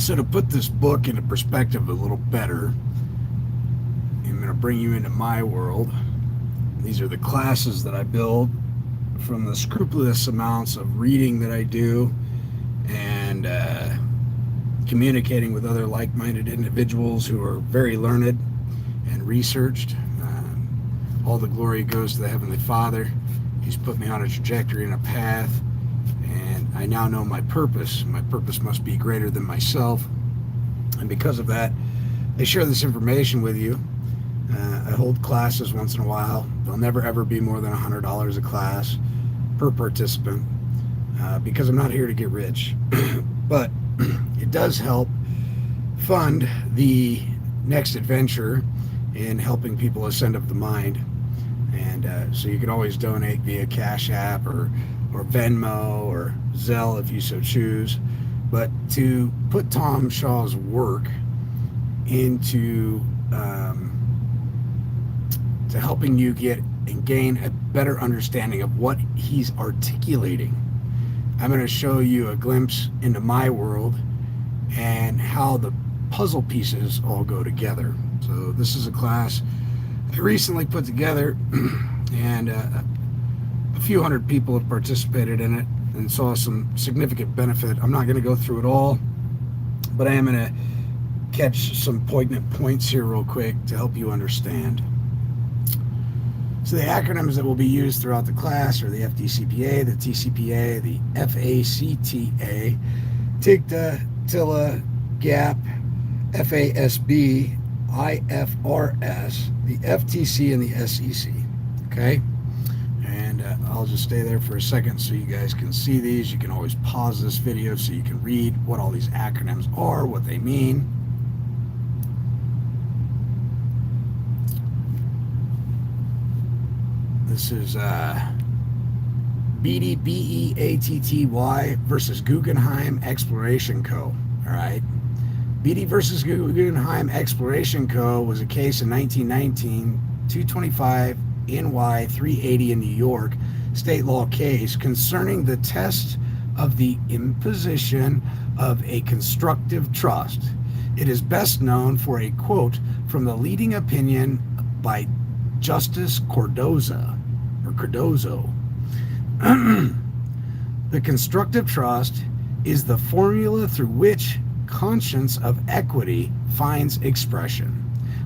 So to put this book into perspective a little better, I'm going to bring you into my world. These are the classes that I build from the scrupulous amounts of reading that I do and communicating with other like-minded individuals who are very learned and researched. All the glory goes to the Heavenly Father. He's put me on a trajectory and a path, and I now know my purpose. My purpose must be greater than myself, and because of that, I share this information with you. I hold classes once in a while. They'll never ever be more than $100 a class per participant, because I'm not here to get rich. But it does help fund the next adventure in helping people ascend of the mind. And so you can always donate via Cash App or Venmo or Zelle if you so choose. But to put Tom Shaw's work into to helping you get and gain a better understanding of what he's articulating, I'm going to show you a glimpse into my world and how the puzzle pieces all go together. So this is a class I recently put together, and a few hundred people have participated in it and saw some significant benefit. I'm not going to go through it all, but I am going to catch some poignant points here real quick to help you understand. So the acronyms that will be used throughout the class are the FDCPA, the TCPA, the FACTA, TIGTA, TILA, GAP, FASB, IFRS, the FTC, and the SEC. Okay? And I'll just stay there for a second so you guys can see these. You can always pause this video so you can read what all these acronyms are, what they mean. This is Beatty, B-E-A-T-T-Y versus Guggenheim Exploration Co. All right. Beatty versus Guggenheim Exploration Co. was a case in 1919, 225 NY 380 in New York, state law case concerning the test of the imposition of a constructive trust. It is best known for a quote from the leading opinion by Justice Cardozo. The constructive trust is the formula through which conscience of equity finds expression.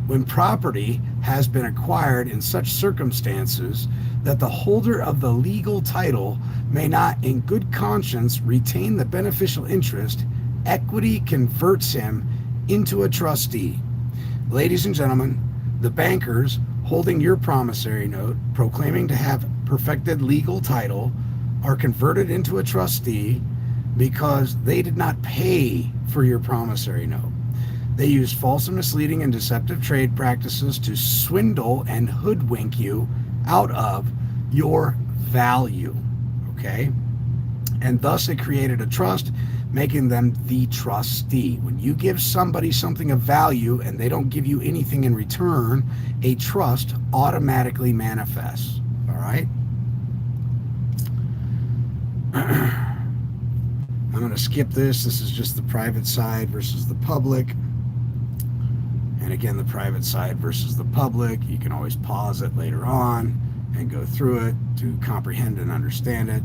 When property has been acquired in such circumstances that the holder of the legal title may not in good conscience retain the beneficial interest, equity converts him into a trustee. Ladies and gentlemen, the bankers holding your promissory note, proclaiming to have perfected legal title, are converted into a trustee because they did not pay for your promissory note. They used false and misleading and deceptive trade practices to swindle and hoodwink you out of your value, okay? And thus it created a trust, making them the trustee. When you give somebody something of value and they don't give you anything in return, a trust automatically manifests, all right? I'm going to skip this. This is just the private side versus the public. And again, the private side versus the public. You can always pause it later on and go through it to comprehend and understand it.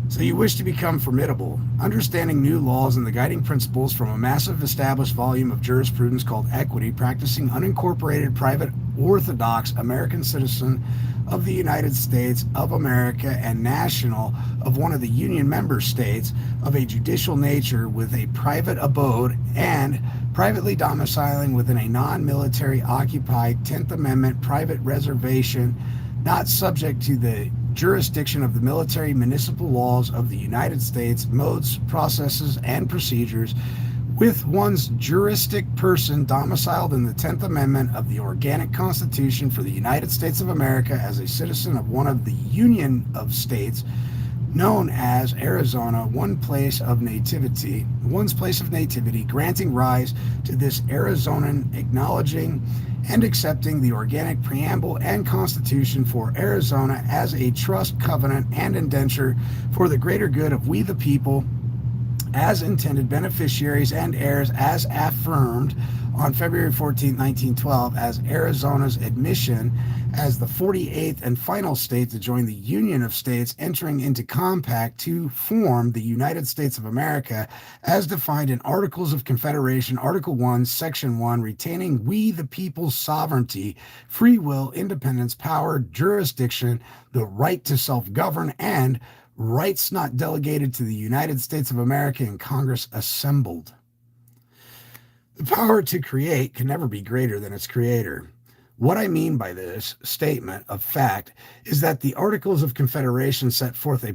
So you wish to become formidable, understanding new laws and the guiding principles from a massive established volume of jurisprudence called equity, practicing unincorporated private orthodox American citizen of the United States of America and national of one of the Union member states of a judicial nature with a private abode and privately domiciling within a non-military occupied 10th Amendment private reservation, not subject to the jurisdiction of the military municipal laws of the United States, modes, processes, and procedures, with one's juristic person domiciled in the 10th Amendment of the Organic Constitution for the United States of America as a citizen of one of the Union of States known as Arizona, one's place of nativity, granting rise to this Arizonan, acknowledging and accepting the organic preamble and constitution for Arizona as a trust, covenant, and indenture for the greater good of we the people, as intended beneficiaries and heirs as affirmed on February 14, 1912, as Arizona's admission as the 48th and final state to join the Union of States entering into compact to form the United States of America as defined in Articles of Confederation, Article 1, Section 1, retaining we the people's sovereignty, free will, independence, power, jurisdiction, the right to self-govern, and rights not delegated to the United States of America in Congress assembled. The power to create can never be greater than its creator. What I mean by this statement of fact is that the Articles of Confederation set forth a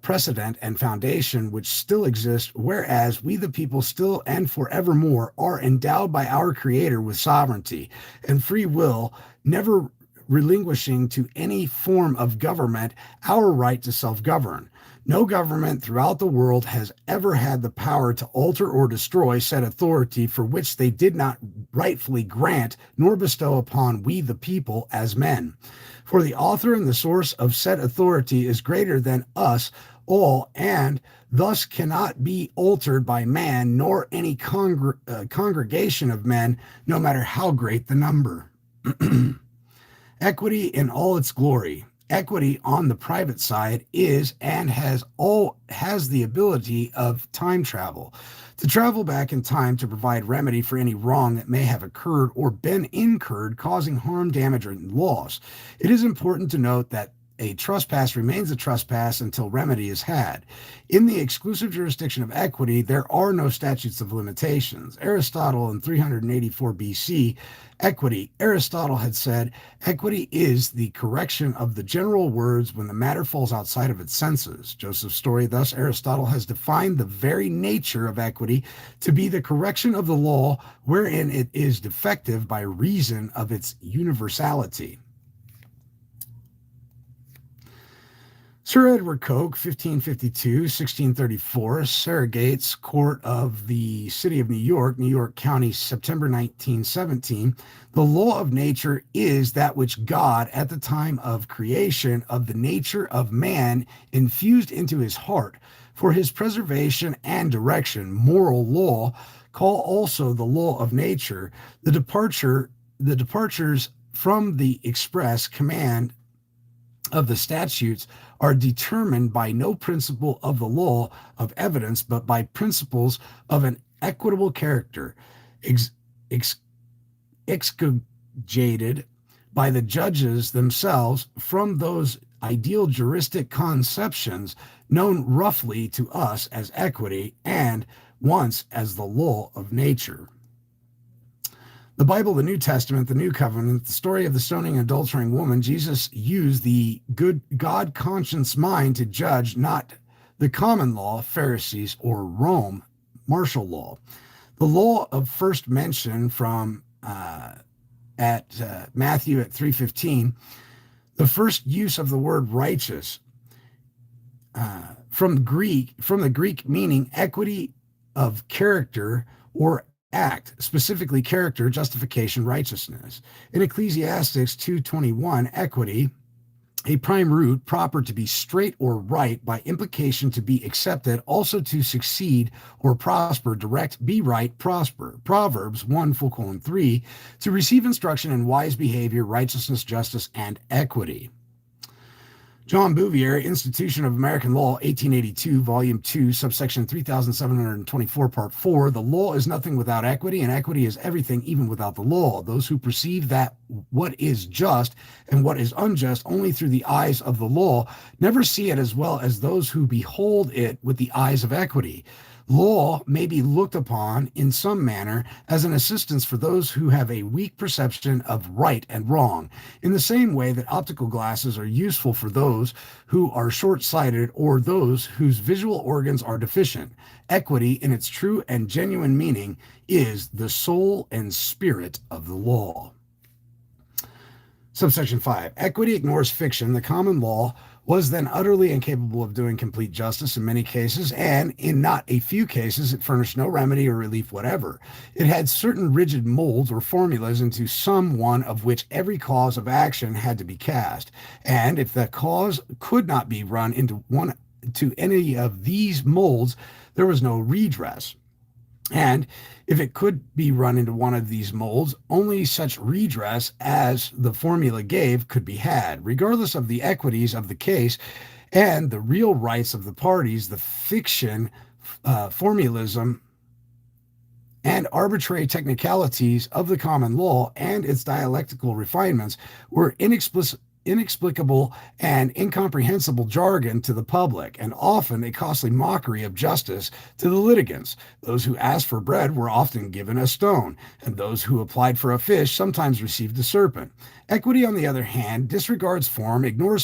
precedent and foundation which still exists, whereas we the people still and forevermore are endowed by our Creator with sovereignty and free will, never relinquishing to any form of government our right to self-govern. No government throughout the world has ever had the power to alter or destroy said authority for which they did not rightfully grant nor bestow upon we the people as men. For the author and the source of said authority is greater than us all, and thus cannot be altered by man nor any congregation of men, no matter how great the number. Equity in all its glory. Equity on the private side is and has the ability of time travel, to travel back in time to provide remedy for any wrong that may have occurred or been incurred, causing harm, damage, or loss. It is important to note that a trespass remains a trespass until remedy is had. In the exclusive jurisdiction of equity, there are no statutes of limitations. Aristotle in 384 BC, Aristotle had said, equity is the correction of the general words when the matter falls outside of its senses. Joseph's story, thus, Aristotle has defined the very nature of equity to be the correction of the law wherein it is defective by reason of its universality. Sir Edward Coke, 1552-1634, surrogates court of the city of New York County, September 1917. The law of nature is that which God, at the time of creation of the nature of man, infused into his heart for his preservation and direction. Moral law, call also the law of nature, the departures from the express command of the statutes are determined by no principle of the law of evidence, but by principles of an equitable character, excogitated by the judges themselves from those ideal juristic conceptions known roughly to us as equity and once as the law of nature. The Bible, the New Testament, the New Covenant, the story of the stoning and adulterating woman, Jesus used the good God conscience mind to judge not the common law, Pharisees, or Rome, martial law. The law of first mention from Matthew at 3:15, the first use of the word righteous from the Greek meaning equity of character or act, specifically character, justification, righteousness. In Ecclesiastes 2:21, equity, a prime root, proper to be straight or right, by implication to be accepted, also to succeed or prosper, direct, be right, prosper. Proverbs 1:3, to receive instruction in wise behavior, righteousness, justice, and equity. John Bouvier, Institution of American Law, 1882, Volume 2, subsection 3724, Part 4, the law is nothing without equity, and equity is everything even without the law. Those who perceive that what is just and what is unjust only through the eyes of the law never see it as well as those who behold it with the eyes of equity. Law may be looked upon in some manner as an assistance for those who have a weak perception of right and wrong, in the same way that optical glasses are useful for those who are short-sighted or those whose visual organs are deficient. Equity, in its true and genuine meaning, is the soul and spirit of the law. Subsection 5. Equity ignores fiction. The common law was then utterly incapable of doing complete justice in many cases, and in not a few cases it furnished no remedy or relief whatever. It had certain rigid molds or formulas into some one of which every cause of action had to be cast, and if that cause could not be run into one to any of these molds, there was no redress. And if it could be run into one of these molds, only such redress as the formula gave could be had, regardless of the equities of the case and the real rights of the parties. The fiction, formalism, and arbitrary technicalities of the common law and its dialectical refinements were inexplicable and incomprehensible jargon to the public, and often a costly mockery of justice to the litigants. Those who asked for bread were often given a stone, and those who applied for a fish sometimes received a serpent. Equity, on the other hand, disregards form, ignores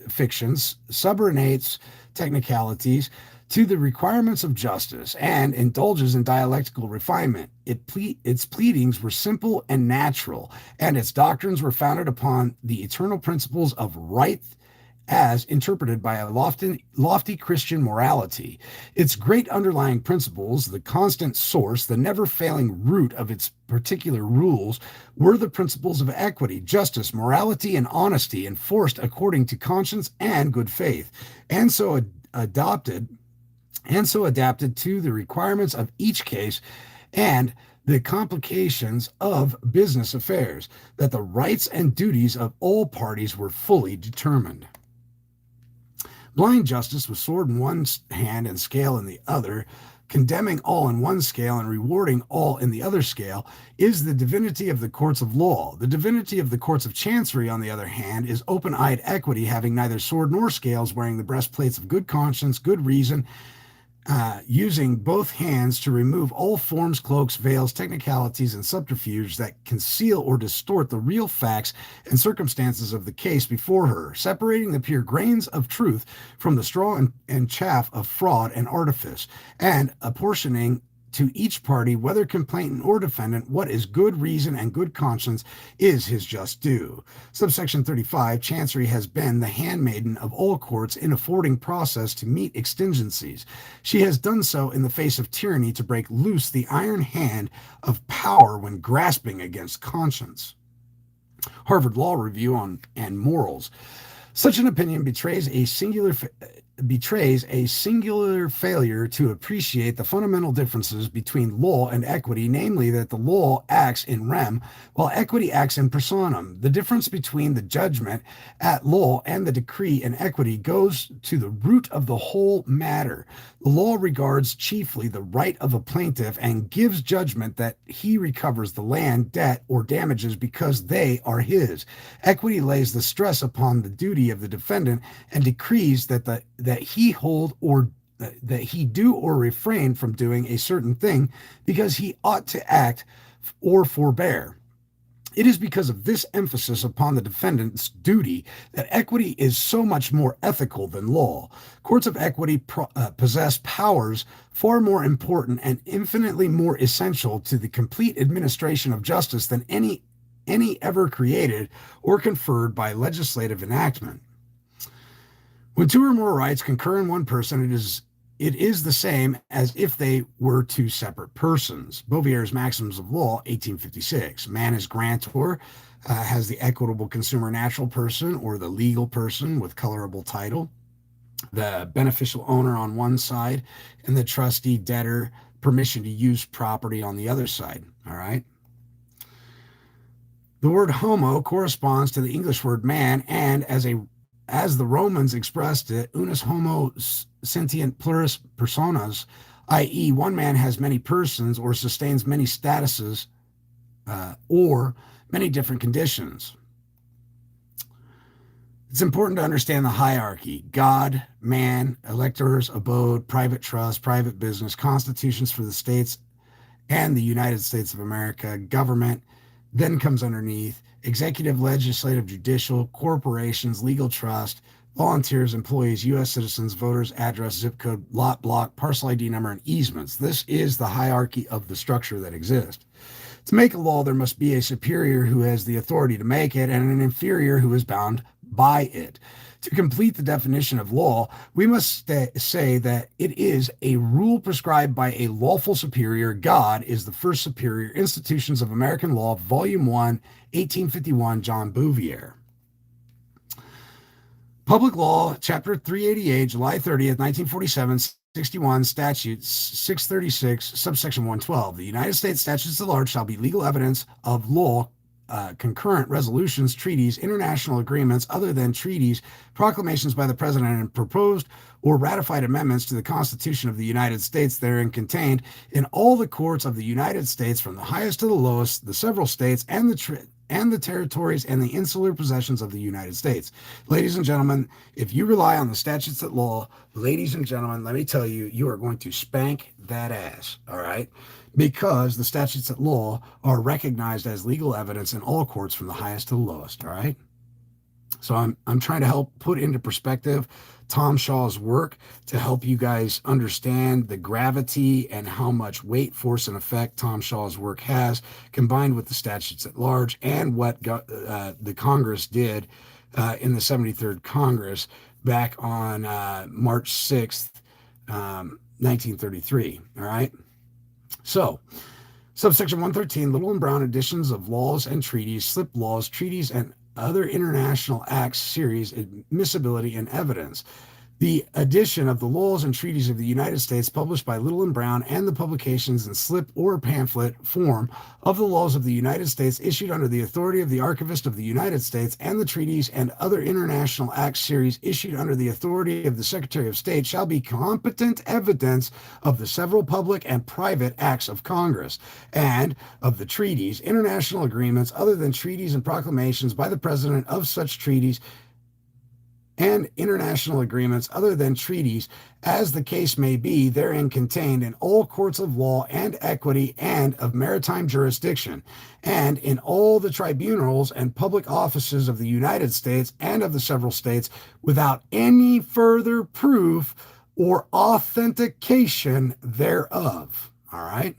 fictions, subordinates technicalities to the requirements of justice, and indulges in dialectical refinement. Its pleadings were simple and natural, and its doctrines were founded upon the eternal principles of right as interpreted by a lofty Christian morality. Its great underlying principles, the constant source, the never-failing root of its particular rules, were the principles of equity, justice, morality, and honesty, enforced according to conscience and good faith, and so adapted to the requirements of each case and the complications of business affairs, that the rights and duties of all parties were fully determined. Blind justice, with sword in one hand and scale in the other, condemning all in one scale and rewarding all in the other scale, is the divinity of the courts of law. The divinity of the courts of chancery, on the other hand, is open-eyed equity, having neither sword nor scales, wearing the breastplates of good conscience, good reason, using both hands to remove all forms, cloaks, veils, technicalities, and subterfuge that conceal or distort the real facts and circumstances of the case before her, separating the pure grains of truth from the straw and chaff of fraud and artifice, and apportioning to each party, whether complainant or defendant, what is good reason and good conscience is his just due. Subsection 35, Chancery has been the handmaiden of all courts in affording process to meet exigencies. She has done so in the face of tyranny to break loose the iron hand of power when grasping against conscience. Harvard Law Review and Morals. Such an opinion betrays a singular failure to appreciate the fundamental differences between law and equity, namely that the law acts in rem, while equity acts in personam. The difference between the judgment at law and the decree in equity goes to the root of the whole matter. The law regards chiefly the right of a plaintiff and gives judgment that he recovers the land, debt, or damages because they are his. Equity lays the stress upon the duty of the defendant and decrees that he do or refrain from doing a certain thing because he ought to act or forbear. It is because of this emphasis upon the defendant's duty that equity is so much more ethical than law. Courts of equity possess powers far more important and infinitely more essential to the complete administration of justice than any ever created or conferred by legislative enactment. When two or more rights concur in one person, it is the same as if they were two separate persons. Bouvier's Maxims of Law, 1856. Man is grantor, has the equitable consumer natural person or the legal person with colorable title, the beneficial owner on one side, and the trustee debtor permission to use property on the other side. All right. The word homo corresponds to the English word man, and as the Romans expressed it, unus homo sentient pluribus personas, i.e., one man has many persons or sustains many statuses or many different conditions. It's important to understand the hierarchy: God, man, electors, abode, private trust, private business, constitutions for the states and the United States of America, government. Then comes underneath executive, legislative, judicial, corporations, legal trust, volunteers, employees, U.S. citizens, voters, address, zip code, lot, block, parcel ID number, and easements. This is the hierarchy of the structure that exists. To make a law, there must be a superior who has the authority to make it and an inferior who is bound by it. To complete the definition of law, we must say that it is a rule prescribed by a lawful superior. God is the first superior. Institutions of American Law, Volume 1, 1851, John Bouvier. Public Law, Chapter 388, July 30th, 1947, 61, Statute 636, subsection 112. The United States statutes at large shall be legal evidence of law, concurrent resolutions, treaties, international agreements other than treaties, proclamations by the President, and proposed or ratified amendments to the Constitution of the United States therein contained in all the courts of the United States, from the highest to the lowest, the several states, and the territories and the insular possessions of the United States. Ladies and gentlemen, if you rely on the statutes at law, ladies and gentlemen, let me tell you, you are going to spank that ass, all right? Because the statutes at law are recognized as legal evidence in all courts from the highest to the lowest, all right? So I'm trying to help put into perspective Tom Shaw's work to help you guys understand the gravity and how much weight, force, and effect Tom Shaw's work has, combined with the statutes at large and what the Congress did in the 73rd Congress back on March 6th, 1933. All right. So, subsection 113, Little and Brown editions of laws and treaties, slip laws, treaties, and other international acts, series, admissibility, and evidence. The edition of the laws and treaties of the United States published by Little and Brown and the publications in slip or pamphlet form of the laws of the United States issued under the authority of the Archivist of the United States, and the treaties and other international acts series issued under the authority of the Secretary of State shall be competent evidence of the several public and private acts of Congress, and of the treaties, international agreements other than treaties, and proclamations by the President of such treaties and international agreements other than treaties, as the case may be, therein contained in all courts of law and equity and of maritime jurisdiction, and in all the tribunals and public offices of the United States and of the several states, without any further proof or authentication thereof. All right.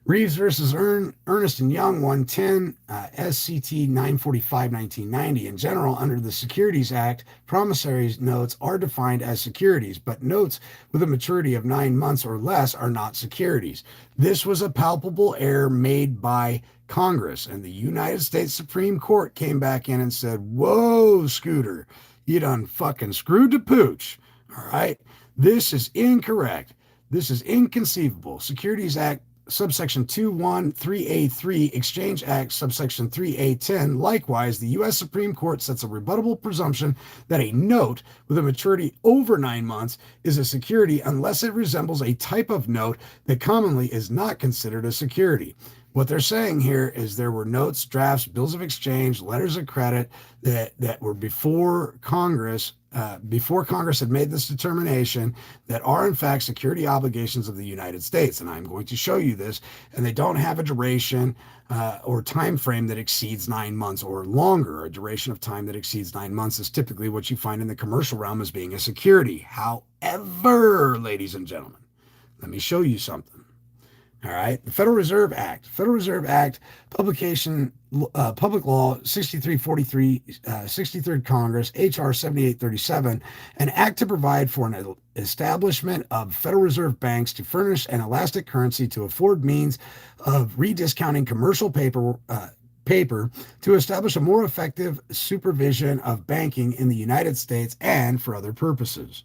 Reeves versus Ernest & Young, 110, SCT 945, 1990. In general, under the Securities Act, promissory notes are defined as securities, but notes with a maturity of 9 months or less are not securities. This was a palpable error made by Congress, and the United States Supreme Court came back in and said, whoa, Scooter, you done fucking screwed the pooch. All right? This is incorrect. This is inconceivable. Securities Act subsection 213A3, Exchange Act, subsection 3A10. Likewise, the U.S. Supreme Court sets a rebuttable presumption that a note with a maturity over 9 months is a security unless it resembles a type of note that commonly is not considered a security. What they're saying here is there were notes, drafts, bills of exchange, letters of credit that were before Congress had made this determination, that are in fact security obligations of the United States. And I'm going to show you this, and they don't have a duration or time frame that exceeds 9 months or longer. A duration of time that exceeds 9 months is typically what you find in the commercial realm as being a security. However, ladies and gentlemen, let me show you something. All right, the Federal Reserve Act, publication, Public Law 6343, 63rd Congress, HR 7837, an act to provide for an establishment of Federal Reserve banks to furnish an elastic currency to afford means of rediscounting commercial paper to establish a more effective supervision of banking in the United States and for other purposes.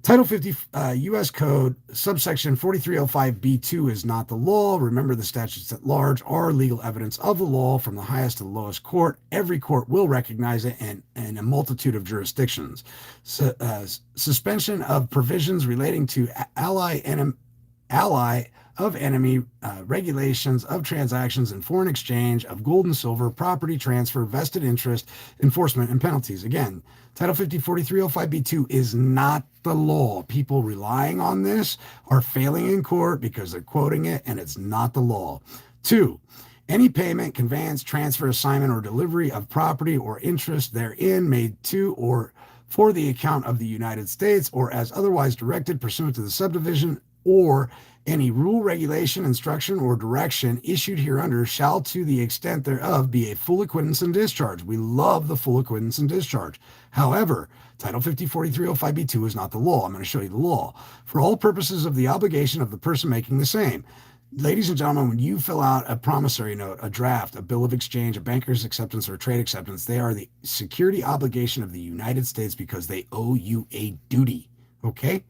Title 50 U.S. Code, subsection 4305B2 is not the law. Remember, the statutes at large are legal evidence of the law from the highest to the lowest court. Every court will recognize it in a multitude of jurisdictions. Suspension of provisions relating to ally of enemy, regulations of transactions and foreign exchange of gold and silver, property transfer, vested interest, enforcement, and penalties. Again, Title 50 4305B2 is not the law. People relying on this are failing in court because they're quoting it, and it's not the law. 2, any payment, conveyance, transfer, assignment, or delivery of property or interest therein made to or for the account of the United States, or as otherwise directed pursuant to the subdivision, or any rule, regulation, instruction, or direction issued hereunder shall, to the extent thereof, be a full acquittance and discharge. We love the full acquittance and discharge. However, Title 50 4305B2 is not the law. I'm going to show you the law. For all purposes of the obligation of the person making the same. Ladies and gentlemen, when you fill out a promissory note, a draft, a bill of exchange, a banker's acceptance, or a trade acceptance, they are the security obligation of the United States because they owe you a duty. Okay?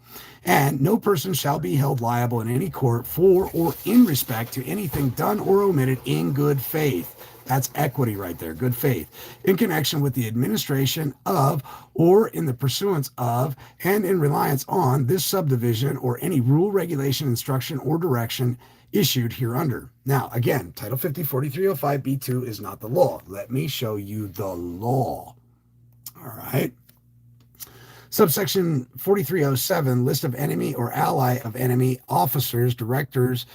And no person shall be held liable in any court for or in respect to anything done or omitted in good faith. That's equity right there, good faith, in connection with the administration of or in the pursuance of and in reliance on this subdivision or any rule, regulation, instruction, or direction issued hereunder. Now, again, Title 50, 4305B2 is not the law. Let me show you the law. All right. Subsection 4307, list of enemy or ally of enemy officers, directors,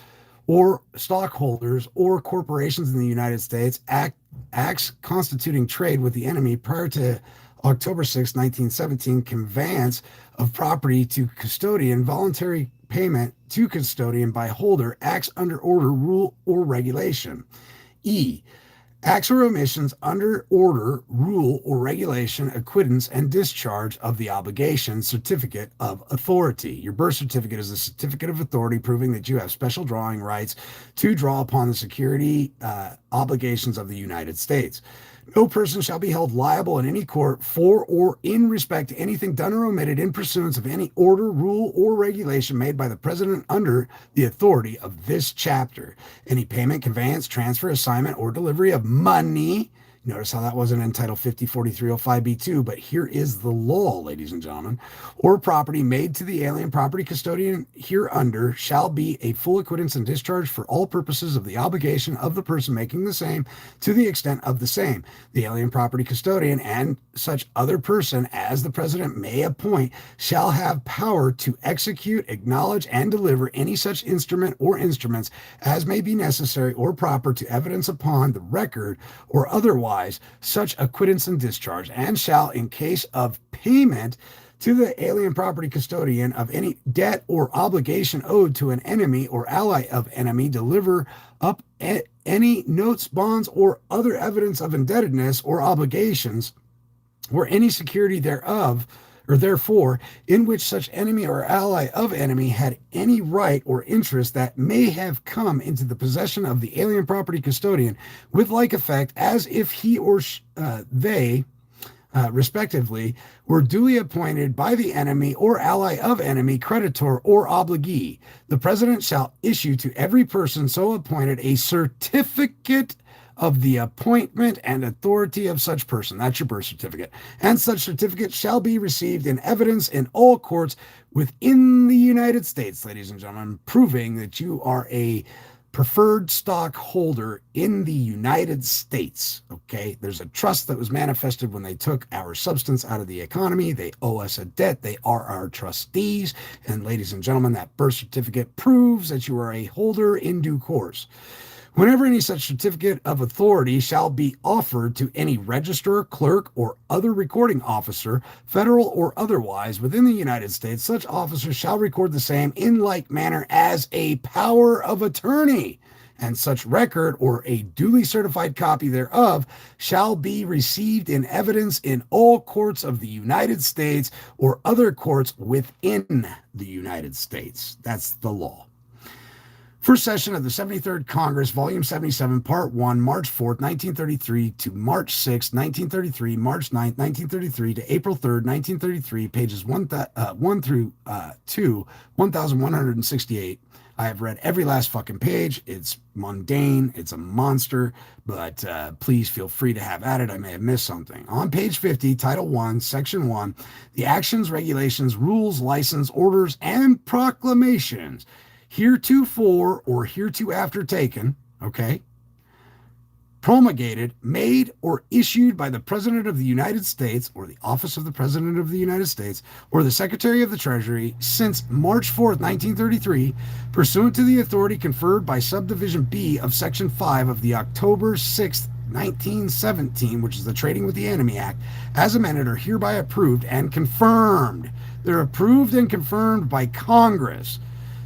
or stockholders or corporations in the United States, acts constituting trade with the enemy prior to October 6, 1917, conveyance of property to custodian, voluntary payment to custodian by holder, acts under order, rule, or regulation. E. Acts or omissions under order, rule, or regulation, acquittance, and discharge of the obligation, certificate of authority. Your birth certificate is a certificate of authority proving that you have special drawing rights to draw upon the security obligations of the United States. No person shall be held liable in any court for or in respect to anything done or omitted in pursuance of any order, rule, or regulation made by the President under the authority of this chapter. Any payment, conveyance, transfer, assignment, or delivery of money. Notice how that wasn't in Title 50, 4305B2, but here is the law, ladies and gentlemen. Or property made to the alien property custodian hereunder shall be a full acquittance and discharge for all purposes of the obligation of the person making the same to the extent of the same. The alien property custodian and such other person as the President may appoint shall have power to execute, acknowledge, and deliver any such instrument or instruments as may be necessary or proper to evidence upon the record or otherwise such acquittance and discharge, and shall, in case of payment to the alien property custodian of any debt or obligation owed to an enemy or ally of enemy, deliver up any notes, bonds, or other evidence of indebtedness or obligations, or any security thereof, or therefore, in which such enemy or ally of enemy had any right or interest that may have come into the possession of the alien property custodian with like effect as if he or they, respectively, were duly appointed by the enemy or ally of enemy, creditor, or obligee. The President shall issue to every person so appointed a certificate of the appointment and authority of such person. That's your birth certificate. And such certificate shall be received in evidence in all courts within the United States, ladies and gentlemen, proving that you are a preferred stockholder in the United States. Okay, there's a trust that was manifested when they took our substance out of the economy. They owe us a debt. They are our trustees. And ladies and gentlemen, that birth certificate proves that you are a holder in due course. Whenever any such certificate of authority shall be offered to any registrar, clerk, or other recording officer, federal or otherwise, within the United States, such officer shall record the same in like manner as a power of attorney, and such record or a duly certified copy thereof shall be received in evidence in all courts of the United States or other courts within the United States. That's the law. First session of the 73rd Congress, Volume 77, Part 1, March 4th, 1933 to March 6th, 1933, March 9th, 1933 to April 3rd, 1933, pages 1 through 2, 1,168. I have read every last fucking page. It's mundane. It's a monster, but please feel free to have at it. I may have missed something. On page 50, Title 1, Section 1, the actions, regulations, rules, license, orders, and proclamations heretofore or hereafter taken, okay, promulgated, made, or issued by the President of the United States or the Office of the President of the United States or the Secretary of the Treasury since March 4th, 1933, pursuant to the authority conferred by Subdivision B of Section 5 of the October 6th, 1917, which is the Trading with the Enemy Act, as amended, are hereby approved and confirmed. They're approved and confirmed by Congress.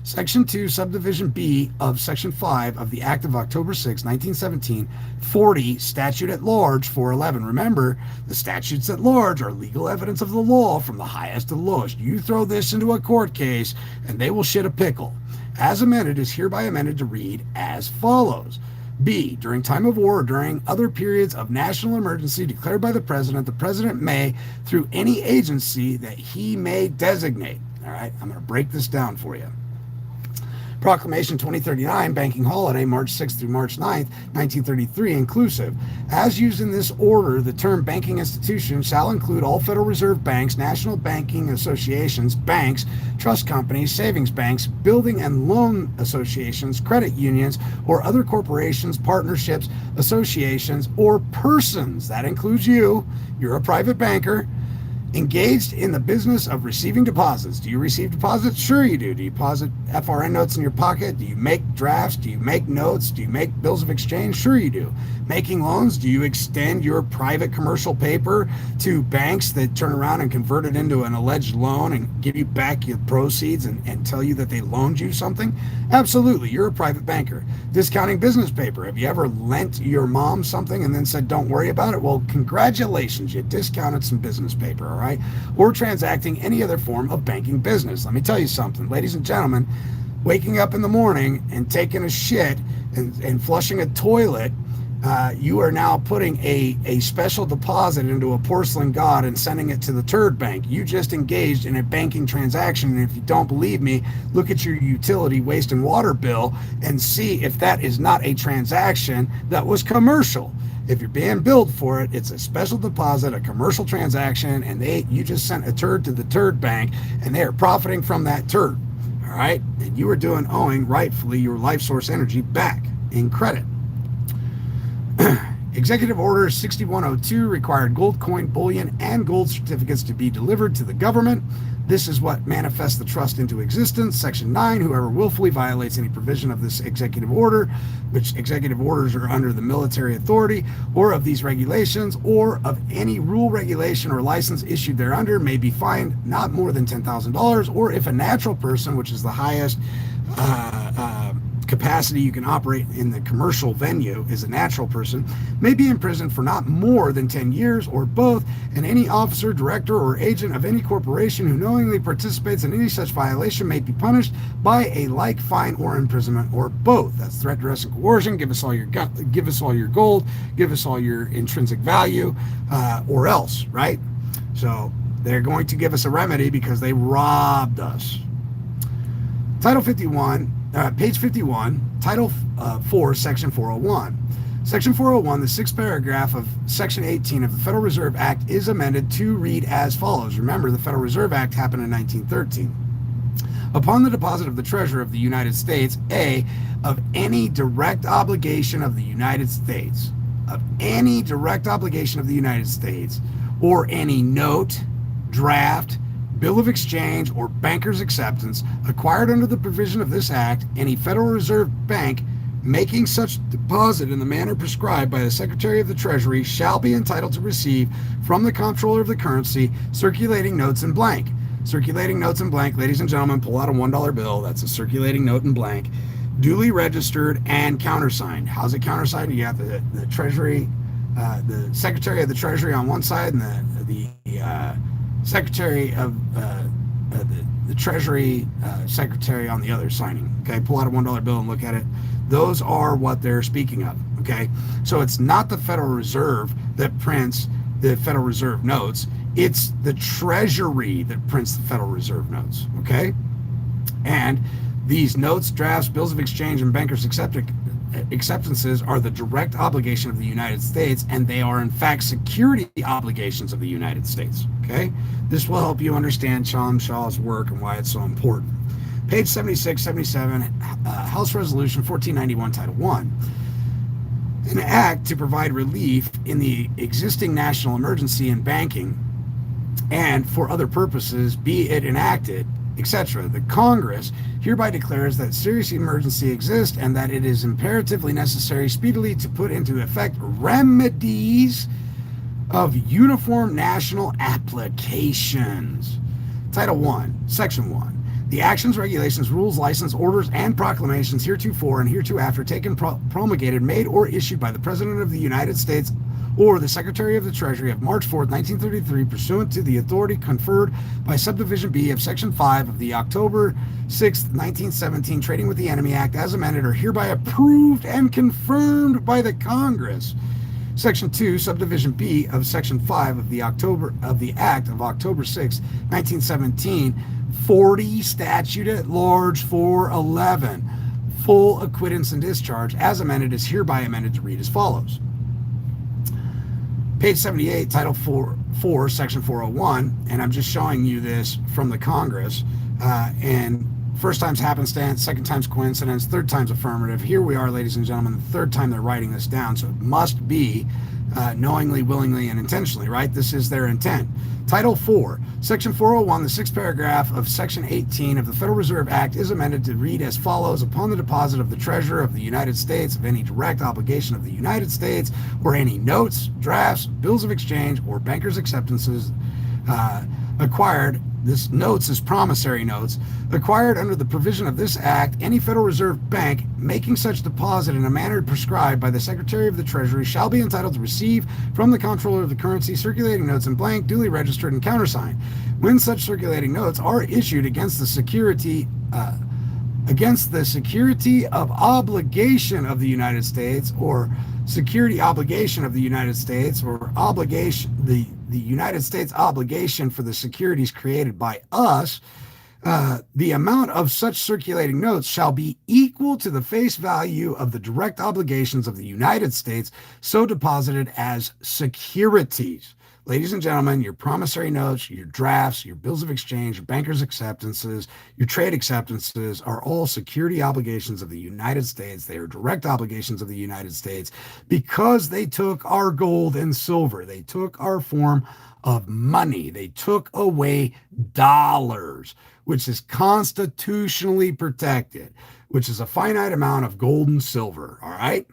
Section 2, Subdivision B of Section 5 of the Act of October 6, 1917, 40, Statute at Large, 411. Remember, the statutes at large are legal evidence of the law from the highest to the lowest. You throw this into a court case, and they will shit a pickle. as amended, is hereby amended to read as follows. B. During time of war or during other periods of national emergency declared by the President may, through any agency that he may designate. All right, I'm going to break this down for you. Proclamation 2039, banking holiday, March 6th through March 9th, 1933, inclusive. As used in this order, the term banking institution shall include all Federal Reserve banks, national banking associations, banks, trust companies, savings banks, building and loan associations, credit unions, or other corporations, partnerships, associations, or persons. That includes you. You're a private banker. Engaged in the business of receiving deposits. Do you receive deposits? Sure you do. Do you deposit FRN notes in your pocket? Do you make drafts? Do you make notes? Do you make bills of exchange? Sure you do. Making loans? Do you extend your private commercial paper to banks that turn around and convert it into an alleged loan and give you back your proceeds and tell you that they loaned you something? Absolutely. You're a private banker. Discounting business paper. Have you ever lent your mom something and then said, don't worry about it? Well, congratulations. You discounted some business paper, all right? Or transacting any other form of banking business. Let me tell you something, ladies and gentlemen, waking up in the morning and taking a shit and flushing a toilet, you are now putting a special deposit into a porcelain god and sending it to the turd bank. You just engaged in a banking transaction, and if you don't believe me, look at your utility waste and water bill and see if that is not a transaction that was commercial. If you're being billed for it, it's a special deposit, a commercial transaction, and you just sent a turd to the turd bank, and they are profiting from that turd. All right, and you are owing rightfully your life source energy back in credit. Executive Order 6102 required gold coin, bullion, and gold certificates to be delivered to the government. This is what manifests the trust into existence. Section 9, whoever willfully violates any provision of this executive order, which executive orders are under the military authority, or of these regulations, or of any rule, regulation, or license issued thereunder, may be fined not more than $10,000, or if a natural person, which is the highest capacity you can operate in the commercial venue is a natural person, may be imprisoned for not more than 10 years or both, and any officer, director, or agent of any corporation who knowingly participates in any such violation may be punished by a like fine or imprisonment or both. That's threat, duress, and coercion. Give us all your give us all your gold, give us all your intrinsic value, or else, right? So they're going to give us a remedy because they robbed us. Title 51, page 51, Title 4, Section 401. Section 401, the sixth paragraph of Section 18 of the Federal Reserve Act is amended to read as follows. Remember, the Federal Reserve Act happened in 1913. Upon the deposit of the Treasurer of the United States, A, of any direct obligation of the United States, or any note, draft, bill of exchange, or banker's acceptance acquired under the provision of this act, any Federal Reserve Bank making such deposit in the manner prescribed by the Secretary of the Treasury shall be entitled to receive from the Comptroller of the Currency circulating notes in blank. Circulating notes in blank, ladies and gentlemen, pull out a $1 bill. That's a circulating note in blank, duly registered and countersigned. How's it countersigned? You have the Treasury, the Secretary of the Treasury on one side, and the Secretary of the Treasury Secretary on the other signing. Okay, pull out a $1 bill and look at it. Those are what they're speaking of. Okay, so it's not the Federal Reserve that prints the Federal Reserve notes. It's the Treasury that prints the Federal Reserve notes. Okay, and these notes, drafts, bills of exchange, and bankers' acceptances are the direct obligation of the United States, and they are in fact security obligations of the United States. Okay, this will help you understand Shaw's work and why it's so important. Page 76, 77, House Resolution 1491, Title 1. An act to provide relief in the existing national emergency in banking and for other purposes, be it enacted, etc. The Congress hereby declares that serious emergency exists and that it is imperatively necessary speedily to put into effect remedies of uniform national applications. Title 1, Section 1. The actions, regulations, rules, license, orders, and proclamations heretofore and hereafter taken, promulgated, made, or issued by the President of the United States or the Secretary of the Treasury of March 4th, 1933, pursuant to the authority conferred by Subdivision B of Section 5 of the October 6th, 1917 Trading with the Enemy Act as amended are hereby approved and confirmed by the Congress. Section 2, Subdivision B of Section 5 of the Act of October 6, 1917, 40 Statute at Large 411, full acquittance and discharge, as amended, is hereby amended to read as follows. Page 78, Title 4, Section 401, and I'm just showing you this from the Congress, and first time's happenstance, second time's coincidence, third time's affirmative. Here we are, ladies and gentlemen, the third time they're writing this down, so it must be knowingly, willingly, and intentionally, right? This is their intent. Title 4, Section 401, the sixth paragraph of Section 18 of the Federal Reserve Act is amended to read as follows. Upon the deposit of the Treasurer of the United States of any direct obligation of the United States or any notes, drafts, bills of exchange, or bankers' acceptances acquired, this notes is promissory notes, acquired under the provision of this act, any Federal Reserve Bank making such deposit in a manner prescribed by the Secretary of the Treasury shall be entitled to receive from the Comptroller of the Currency circulating notes in blank, duly registered and countersigned. When such circulating notes are issued against the security of obligation of the United States or security obligation of the United States or obligation the United States obligation for the securities created by us, the amount of such circulating notes shall be equal to the face value of the direct obligations of the United States so deposited as securities. Ladies and gentlemen, your promissory notes, your drafts, your bills of exchange, your bankers' acceptances, your trade acceptances are all security obligations of the United States. They are direct obligations of the United States because they took our gold and silver. They took our form of money. They took away dollars, which is constitutionally protected, which is a finite amount of gold and silver. All right?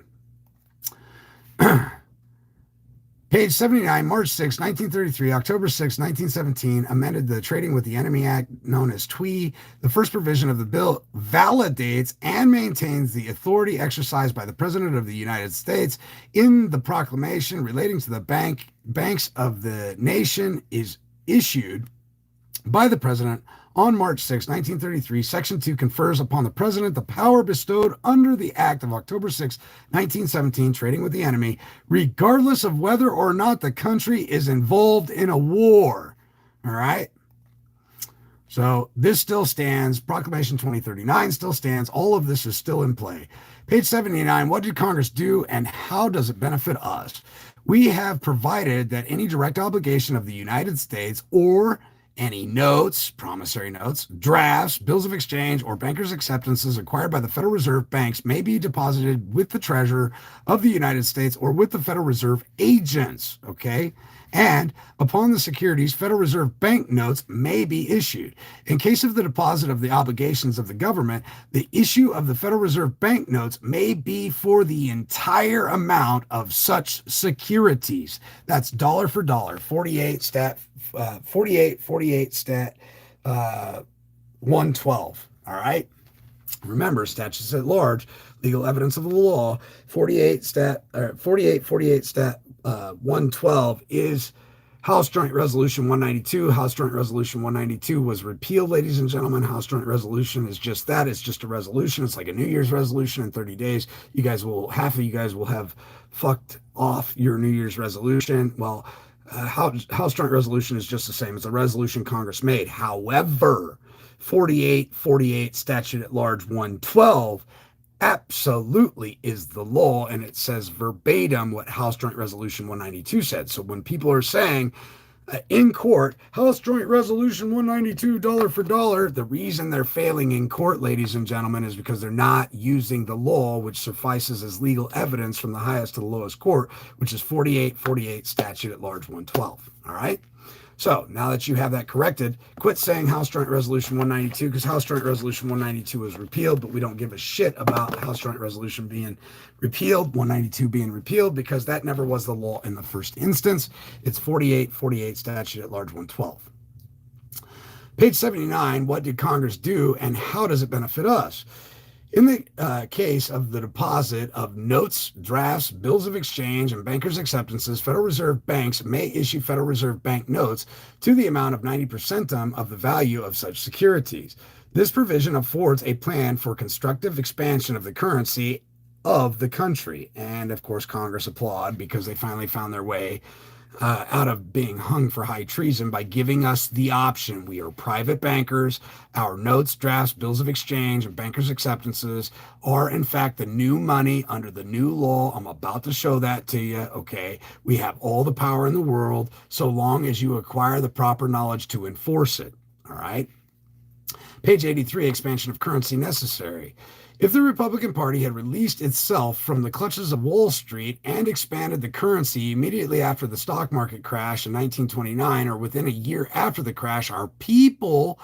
Page 79, March 6, 1933, October 6, 1917, amended the Trading with the Enemy Act, known as TWE. The first provision of the bill validates and maintains the authority exercised by the President of the United States in the proclamation relating to the banks of the nation is issued by the President on March 6, 1933. Section 2 confers upon the President the power bestowed under the Act of October 6, 1917, Trading with the Enemy, regardless of whether or not the country is involved in a war. All right? So this still stands. Proclamation 2039 still stands. All of this is still in play. Page 79, what did Congress do and how does it benefit us? We have provided that any direct obligation of the United States or any notes, promissory notes, drafts, bills of exchange, or bankers' acceptances acquired by the Federal Reserve banks may be deposited with the Treasurer of the United States or with the Federal Reserve agents, okay? And upon the securities, Federal Reserve bank notes may be issued. In case of the deposit of the obligations of the government, the issue of the Federal Reserve bank notes may be for the entire amount of such securities. That's dollar for dollar, 48 stat 112. All right. Remember, statutes at large, legal evidence of the law, 48 stat 112 is House Joint Resolution 192. House Joint Resolution 192 was repealed, ladies and gentlemen. House Joint Resolution is just that. It's just a resolution. It's like a New Year's resolution. In 30 days, half of you guys will have fucked off your New Year's resolution. Well, House Joint Resolution is just the same. It's a resolution Congress made. However, 48 Statute at Large 112 absolutely is the law, and it says verbatim what House Joint Resolution 192 said. So when people are saying in court, House Joint Resolution 192 dollar for dollar, the reason they're failing in court, ladies and gentlemen, is because they're not using the law, which suffices as legal evidence from the highest to the lowest court, which is 48 Statute at Large 112. All right? So now that you have that corrected, quit saying House Joint Resolution 192, because House Joint Resolution 192 was repealed, but we don't give a shit about House Joint Resolution being repealed, 192 being repealed, because that never was the law in the first instance. It's 48 Statute at Large 112. Page 79, what did Congress do and how does it benefit us? In the case of the deposit of notes, drafts, bills of exchange, and bankers' acceptances, Federal Reserve banks may issue Federal Reserve Bank notes to the amount of 90% of the value of such securities. This provision affords a plan for constructive expansion of the currency of the country. And of course, Congress applaud because they finally found their way out of being hung for high treason by giving us the option. We are private bankers. Our notes, drafts, bills of exchange, and bankers' acceptances are, in fact, the new money under the new law. I'm about to show that to you. Okay. We have all the power in the world so long as you acquire the proper knowledge to enforce it. All right. Page 83, expansion of currency necessary. If the Republican Party had released itself from the clutches of Wall Street and expanded the currency immediately after the stock market crash in 1929 or within a year after the crash, our people,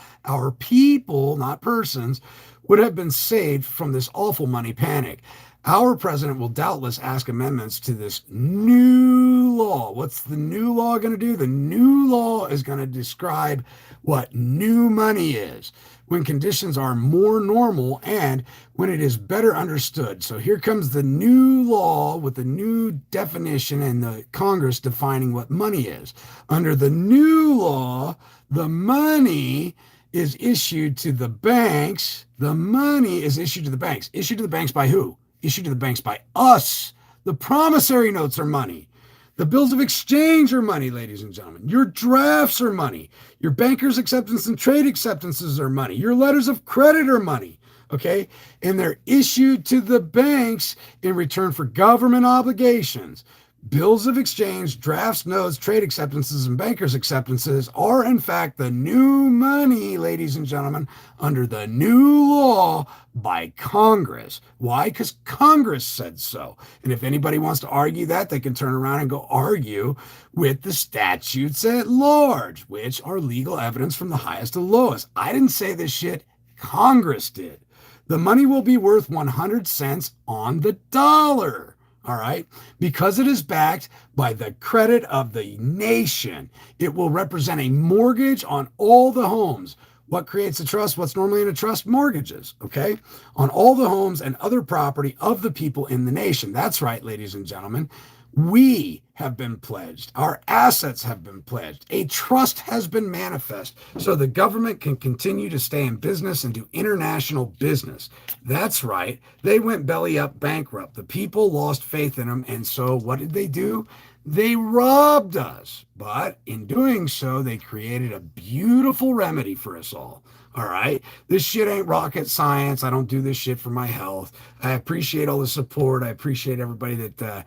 not persons, would have been saved from this awful money panic. Our president will doubtless ask amendments to this new law. What's the new law going to do? The new law is going to describe what new money is when conditions are more normal and when it is better understood. So here comes the new law with the new definition and the Congress defining what money is. Under the new law, the money is issued to the banks. The money is issued to the banks. Issued to the banks by who? Issued to the banks by us. The promissory notes are money. The bills of exchange are money, ladies and gentlemen. Your drafts are money. Your bankers' acceptance and trade acceptances are money. Your letters of credit are money. Okay? And they're issued to the banks in return for government obligations. Bills of exchange, drafts, notes, trade acceptances, and bankers' acceptances are, in fact, the new money, ladies and gentlemen, under the new law by Congress. Why? Because Congress said so. And if anybody wants to argue that, they can turn around and go argue with the statutes at large, which are legal evidence from the highest to lowest. I didn't say this shit. Congress did. The money will be worth 100 cents on the dollar. All right, because it is backed by the credit of the nation. It will represent a mortgage on all the homes. What creates a trust? What's normally in a trust? Mortgages, okay? On all the homes and other property of the people in the nation. That's right, ladies and gentlemen. We have been pledged. Our assets have been pledged. A trust has been manifest so the government can continue to stay in business and do international business. That's right. They went belly up bankrupt. The people lost faith in them. And so what did they do? They robbed us. But in doing so, they created a beautiful remedy for us all. All right. This shit ain't rocket science. I don't do this shit for my health. I appreciate all the support. I appreciate everybody that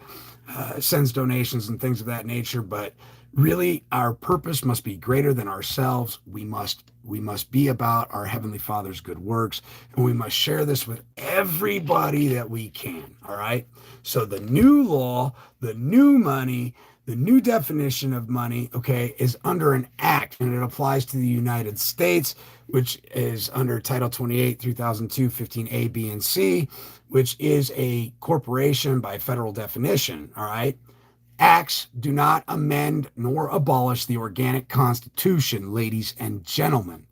sends donations and things of that nature, but really our purpose must be greater than ourselves. We must be about our Heavenly Father's good works, and we must share this with everybody that we can. All right. So the new law, the new money, the new definition of money, okay, is under an act, and it applies to the United States, which is under Title 28, 3002, 15A, B, and C, which is a corporation by federal definition, all right? Acts do not amend nor abolish the organic constitution, ladies and gentlemen.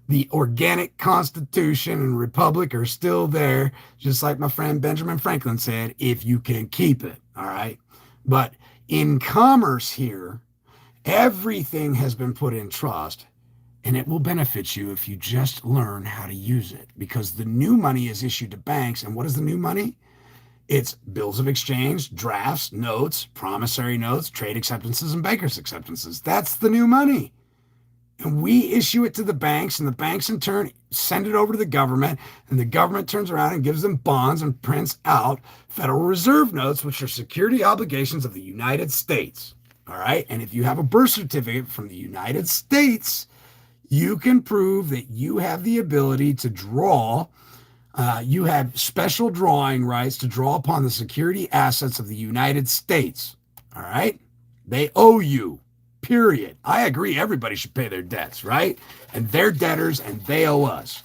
The organic constitution and republic are still there, just like my friend Benjamin Franklin said, if you can keep it, all right? But in commerce here, everything has been put in trust, and it will benefit you if you just learn how to use it, because the new money is issued to banks. And what is the new money? It's bills of exchange, drafts, notes, promissory notes, trade acceptances, and bankers' acceptances. That's the new money. And we issue it to the banks, and the banks in turn send it over to the government, and the government turns around and gives them bonds and prints out Federal Reserve notes, which are security obligations of the United States. All right. And if you have a birth certificate from the United States, you can prove that you have the ability to draw. You have special drawing rights to draw upon the security assets of the United States. All right. They owe you. Period. I agree. Everybody should pay their debts, right? And they're debtors and they owe us.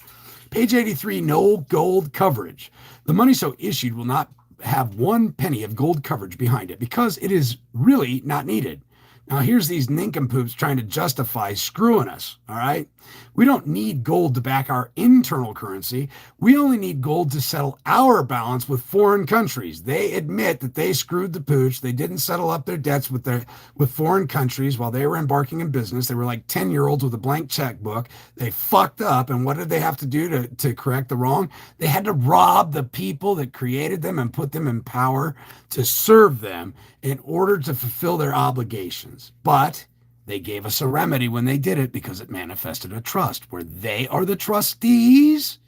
Page 83, no gold coverage. The money so issued will not have one penny of gold coverage behind it because it is really not needed. Now, here's these nincompoops trying to justify screwing us, all right? We don't need gold to back our internal currency. We only need gold to settle our balance with foreign countries. They admit that they screwed the pooch. They didn't settle up their debts with foreign countries while they were embarking in business. They were like 10-year-olds with a blank checkbook. They fucked up, and what did they have to do to correct the wrong? They had to rob the people that created them and put them in power to serve them in order to fulfill their obligations. But they gave us a remedy when they did it because it manifested a trust where they are the trustees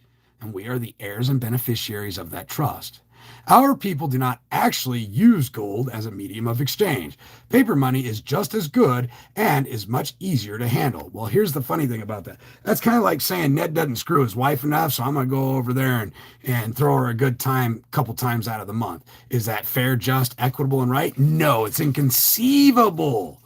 and we are the heirs and beneficiaries of that trust. Our people do not actually use gold as a medium of exchange. Paper money is just as good and is much easier to handle. Well, here's the funny thing about that. That's kind of like saying Ned doesn't screw his wife enough, so I'm going to go over there and throw her a good time a couple times out of the month. Is that fair, just, equitable, and right? No, it's inconceivable.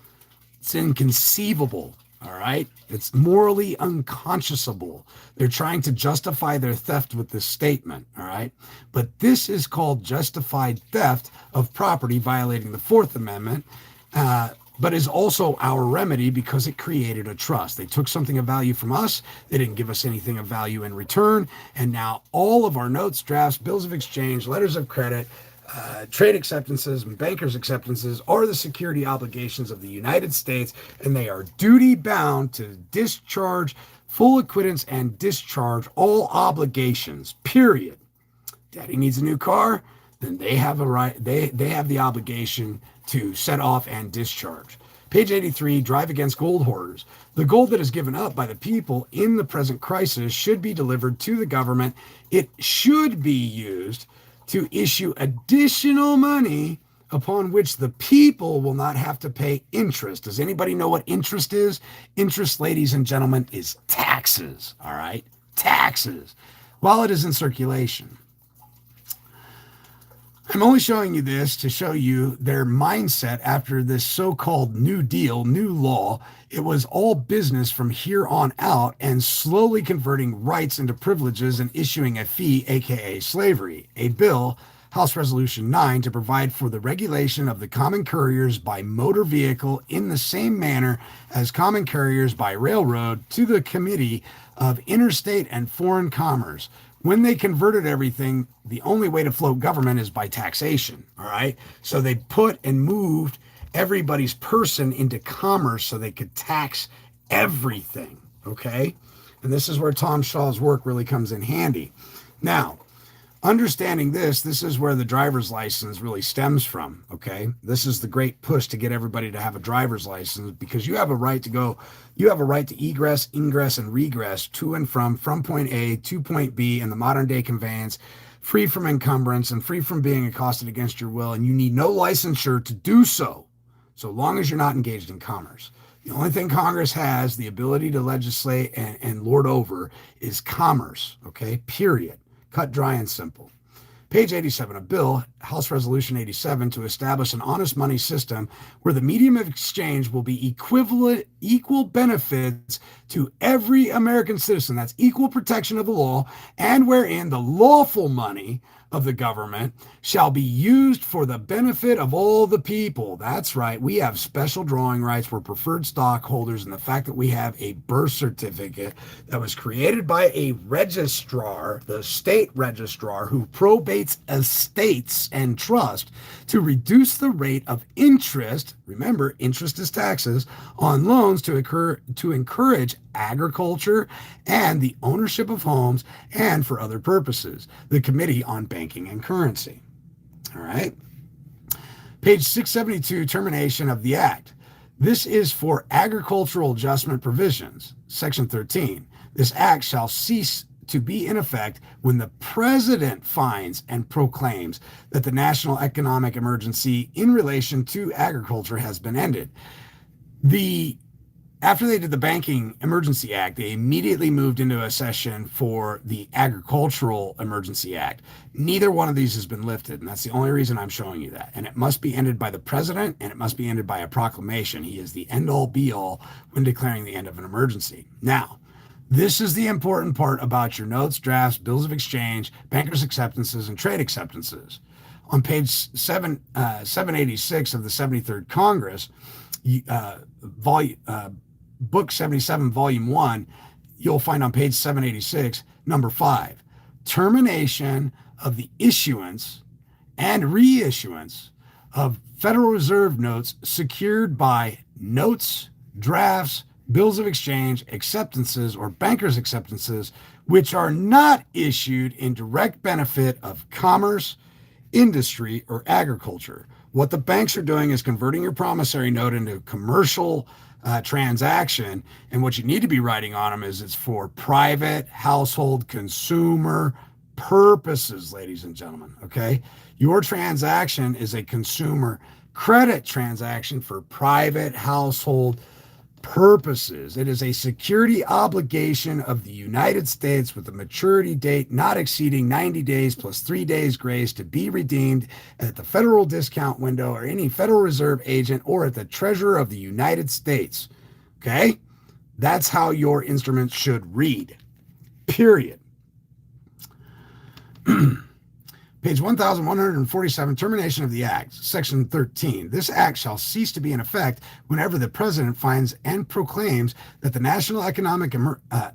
It's inconceivable. All right. It's morally unconscionable. They're trying to justify their theft with this statement. All right. But this is called justified theft of property violating the Fourth Amendment, but is also our remedy because it created a trust. They took something of value from us. They didn't give us anything of value in return. And now all of our notes, drafts, bills of exchange, letters of credit, trade acceptances and bankers' acceptances are the security obligations of the United States, and they are duty bound to discharge full acquittance and discharge all obligations, period. Daddy needs a new car, then they have a right, they have the obligation to set off and discharge. Page 83, drive against gold hoarders. The gold that is given up by the people in the present crisis should be delivered to the government. It should be used to issue additional money upon which the people will not have to pay interest. Does anybody know what interest is? Interest, ladies and gentlemen, is taxes, all right? Taxes, while it is in circulation. I'm only showing you this to show you their mindset after this so-called New Deal, new law. It was all business from here on out and slowly converting rights into privileges and issuing a fee, aka slavery. A bill, House Resolution 9, to provide for the regulation of the common couriers by motor vehicle in the same manner as common couriers by railroad to the Committee of Interstate and Foreign Commerce. When they converted everything, the only way to float government is by taxation, all right? So they put and moved everybody's person into commerce so they could tax everything, okay? And this is where Tom Shaw's work really comes in handy. Now, understanding this is where the driver's license really stems from, okay? This is the great push to get everybody to have a driver's license because you have a right to go, you have a right to egress, ingress, and regress to and from point A to point B in the modern day conveyance, free from encumbrance and free from being accosted against your will, and you need no licensure to do so long as you're not engaged in commerce. The only thing Congress has the ability to legislate and lord over is commerce, okay? Period. Cut, dry, and simple. Page 87, a bill, House Resolution 87, to establish an honest money system where the medium of exchange will be equal benefits to every American citizen. That's equal protection of the law, and wherein the lawful money of the government shall be used for the benefit of all the people. That's right. We have special drawing rights. We're preferred stockholders. And the fact that we have a birth certificate that was created by a registrar, the state registrar, who probates estates and trust to reduce the rate of interest. Remember, interest is taxes on loans to encourage agriculture and the ownership of homes and for other purposes. The Committee on Banking and Currency. All right. Page 672, termination of the act. This is for agricultural adjustment provisions. Section 13. This act shall cease to be in effect when the president finds and proclaims that the national economic emergency in relation to agriculture has been ended. After they did the Banking Emergency Act, they immediately moved into a session for the Agricultural Emergency Act. Neither one of these has been lifted, and that's the only reason I'm showing you that. And it must be ended by the president, and it must be ended by a proclamation. He is the end-all, be-all when declaring the end of an emergency. Now, this is the important part about your notes, drafts, bills of exchange, bankers' acceptances, and trade acceptances. On page 786 of the 73rd Congress, volume, book 77, volume 1, you'll find on page 786, number 5, termination of the issuance and reissuance of Federal Reserve notes secured by notes, drafts, bills of exchange, acceptances, or bankers' acceptances, which are not issued in direct benefit of commerce, industry, or agriculture. What the banks are doing is converting your promissory note into a commercial transaction, and what you need to be writing on them is it's for private, household, consumer purposes, ladies and gentlemen, okay? Your transaction is a consumer credit transaction for private, household purposes. It is a security obligation of the United States with a maturity date not exceeding 90 days plus 3 days grace to be redeemed at the federal discount window or any Federal Reserve agent or at the Treasurer of the United States. Okay? That's how your instrument should read. Period. Page 1147, termination of the act, section 13. This act shall cease to be in effect whenever the president finds and proclaims that the national economic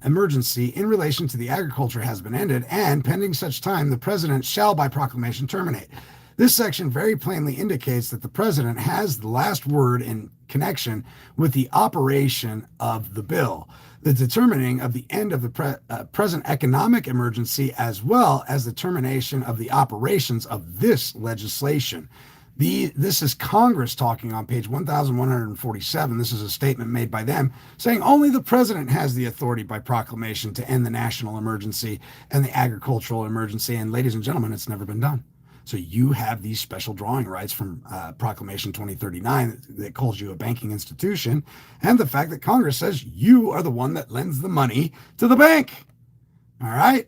emergency in relation to the agriculture has been ended, and pending such time, the president shall by proclamation terminate. This section very plainly indicates that the president has the last word in connection with the operation of the bill, the determining of the end of the present economic emergency, as well as the termination of the operations of this legislation. This is Congress talking on page 1147. This is a statement made by them saying only the president has the authority by proclamation to end the national emergency and the agricultural emergency. And ladies and gentlemen, it's never been done. So you have these special drawing rights from Proclamation 2039 that calls you a banking institution, and the fact that Congress says you are the one that lends the money to the bank. All right?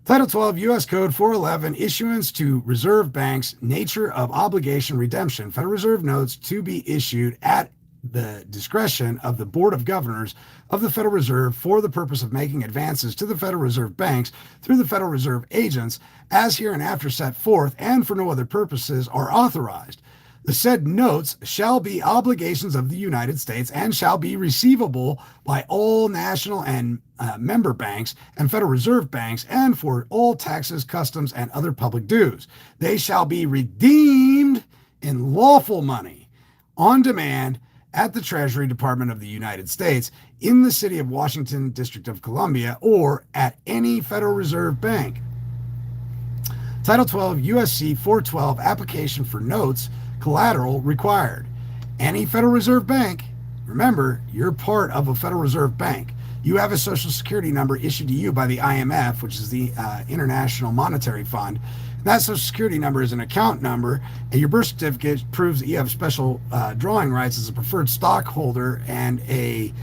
Title 12, U.S. Code 411, issuance to reserve banks, nature of obligation redemption. Federal Reserve notes to be issued at the discretion of the Board of Governors of the Federal Reserve for the purpose of making advances to the Federal Reserve banks through the Federal Reserve agents as hereinafter set forth and for no other purposes are authorized. The said notes shall be obligations of the United States and shall be receivable by all national and member banks and Federal Reserve banks and for all taxes, customs, and other public dues. They shall be redeemed in lawful money on demand at the Treasury Department of the United States in the city of Washington, District of Columbia, or at any Federal Reserve bank. Title 12, U.S.C. 412, application for notes, collateral required. Any Federal Reserve bank, remember, you're part of a Federal Reserve bank. You have a Social Security number issued to you by the IMF, which is the International Monetary Fund. That Social Security number is an account number, and your birth certificate proves that you have special drawing rights as a preferred stockholder and a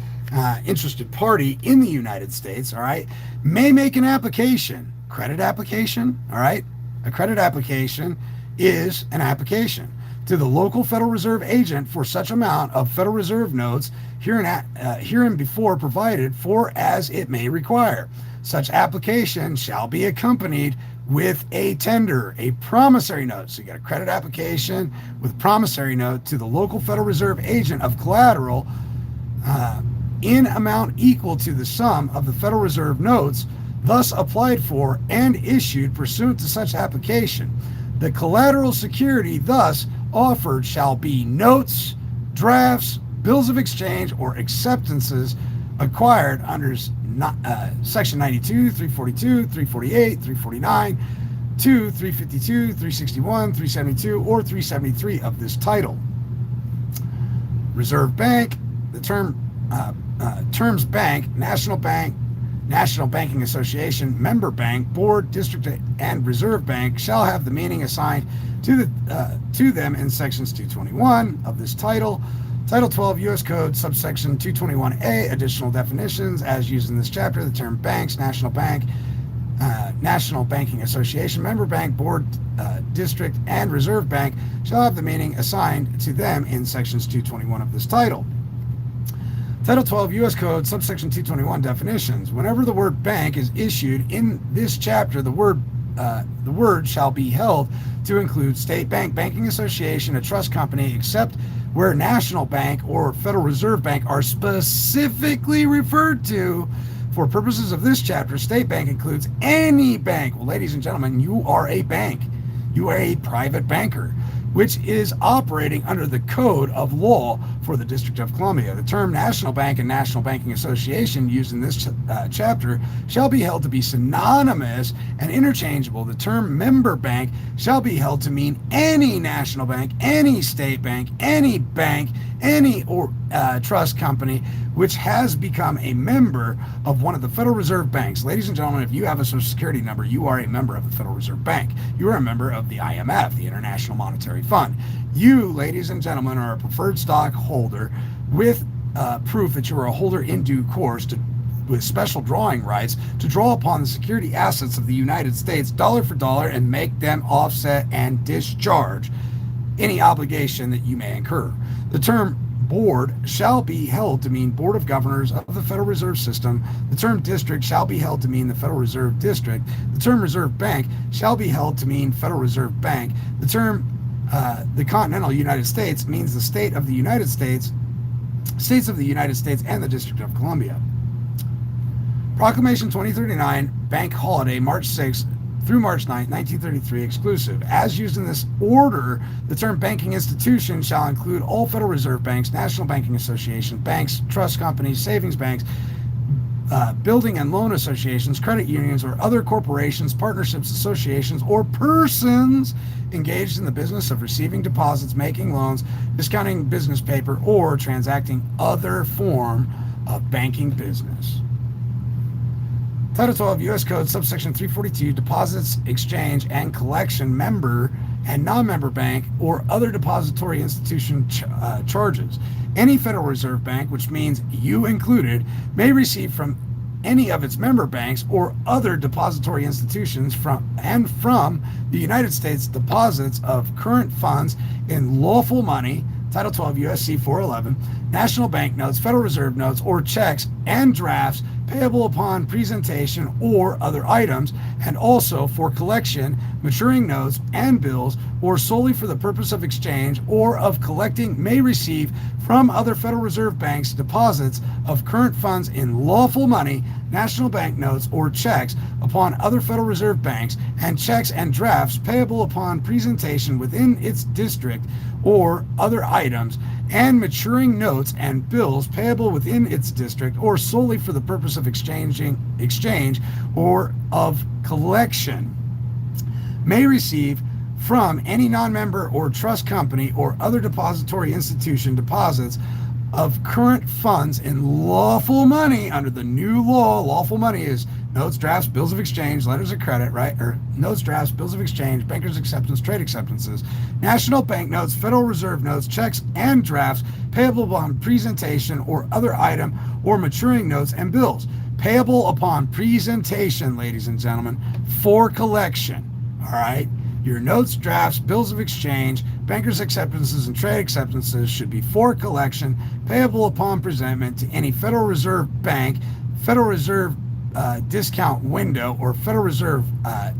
interested party in the United States, all right, may make an application, credit application, all right? A credit application is an application to the local Federal Reserve agent for such amount of Federal Reserve notes herein before provided for as it may require. Such application shall be accompanied with a tender, a promissory note. So you got a credit application with promissory note to the local Federal Reserve agent of collateral in amount equal to the sum of the Federal Reserve notes thus applied for and issued pursuant to such application. The collateral security thus offered shall be notes, drafts, bills of exchange, or acceptances acquired under Section 92, 342, 348, 349, 2, 352, 361, 372, or 373 of this title. Reserve Bank, the terms bank, national banking association, member bank, board, district, and reserve bank shall have the meaning assigned to them in sections 221 of this title. Title 12 U.S. Code, subsection 221A, additional definitions as used in this chapter. The term banks, national bank, national banking association, member bank, board, district, and reserve bank shall have the meaning assigned to them in sections 221 of this title. Title 12 U.S. Code, subsection 221, definitions. Whenever the word bank is issued in this chapter, the word shall be held to include state bank, banking association, a trust company, except where national bank or Federal Reserve Bank are specifically referred to. For purposes of this chapter, state bank includes any bank. Well, ladies and gentlemen, you are a bank. You are a private banker, which is operating under the code of law for the District of Columbia. The term national bank and national banking association used in this chapter shall be held to be synonymous and interchangeable. The term member bank shall be held to mean any national bank, any state bank, any or trust company which has become a member of one of the Federal Reserve banks. Ladies and gentlemen, if you have a Social Security number, you are a member of the Federal Reserve Bank. You are a member of the IMF, the International Monetary Fund. You, ladies and gentlemen, are a preferred stock holder with proof that you are a holder in due course with special drawing rights to draw upon the security assets of the United States dollar for dollar and make them offset and discharge any obligation that you may incur. The term board shall be held to mean Board of Governors of the Federal Reserve System. The term district shall be held to mean the Federal Reserve District. The term Reserve Bank shall be held to mean Federal Reserve Bank. The term the continental United States means the state of the United States, states of the United States, and the District of Columbia. Proclamation 2039, Bank Holiday, March 6th through March 9th, 1933, exclusive. As used in this order, the term banking institution shall include all Federal Reserve banks, National Banking Association, banks, trust companies, savings banks, building and loan associations, credit unions, or other corporations, partnerships, associations, or persons engaged in the business of receiving deposits, making loans, discounting business paper, or transacting other form of banking business. Title 12 U.S. Code, subsection 342, deposits, exchange, and collection, member and non-member bank or other depository institution charges. Any Federal Reserve Bank, which means you included, may receive from any of its member banks or other depository institutions from the United States deposits of current funds in lawful money, Title 12 U.S.C. 411, national bank notes, Federal Reserve notes, or checks and drafts payable upon presentation or other items, and also for collection, maturing notes and bills, or solely for the purpose of exchange or of collecting, may receive from other Federal Reserve banks deposits of current funds in lawful money, national bank notes, or checks upon other Federal Reserve banks, and checks and drafts payable upon presentation within its district or other items, and maturing notes and bills payable within its district or solely for the purpose of exchange or of collection, may receive from any non-member or trust company or other depository institution deposits of current funds in lawful money under the new law. Lawful money is notes, drafts, bills of exchange, letters of credit, right? Or notes, drafts, bills of exchange, bankers' acceptance, trade acceptances, national bank notes, Federal Reserve notes, checks and drafts payable upon presentation or other item, or maturing notes and bills payable upon presentation, ladies and gentlemen, for collection. All right? Your notes, drafts, bills of exchange, bankers' acceptances, and trade acceptances should be for collection, payable upon presentment to any Federal Reserve Bank, Federal Reserve discount window, or Federal Reserve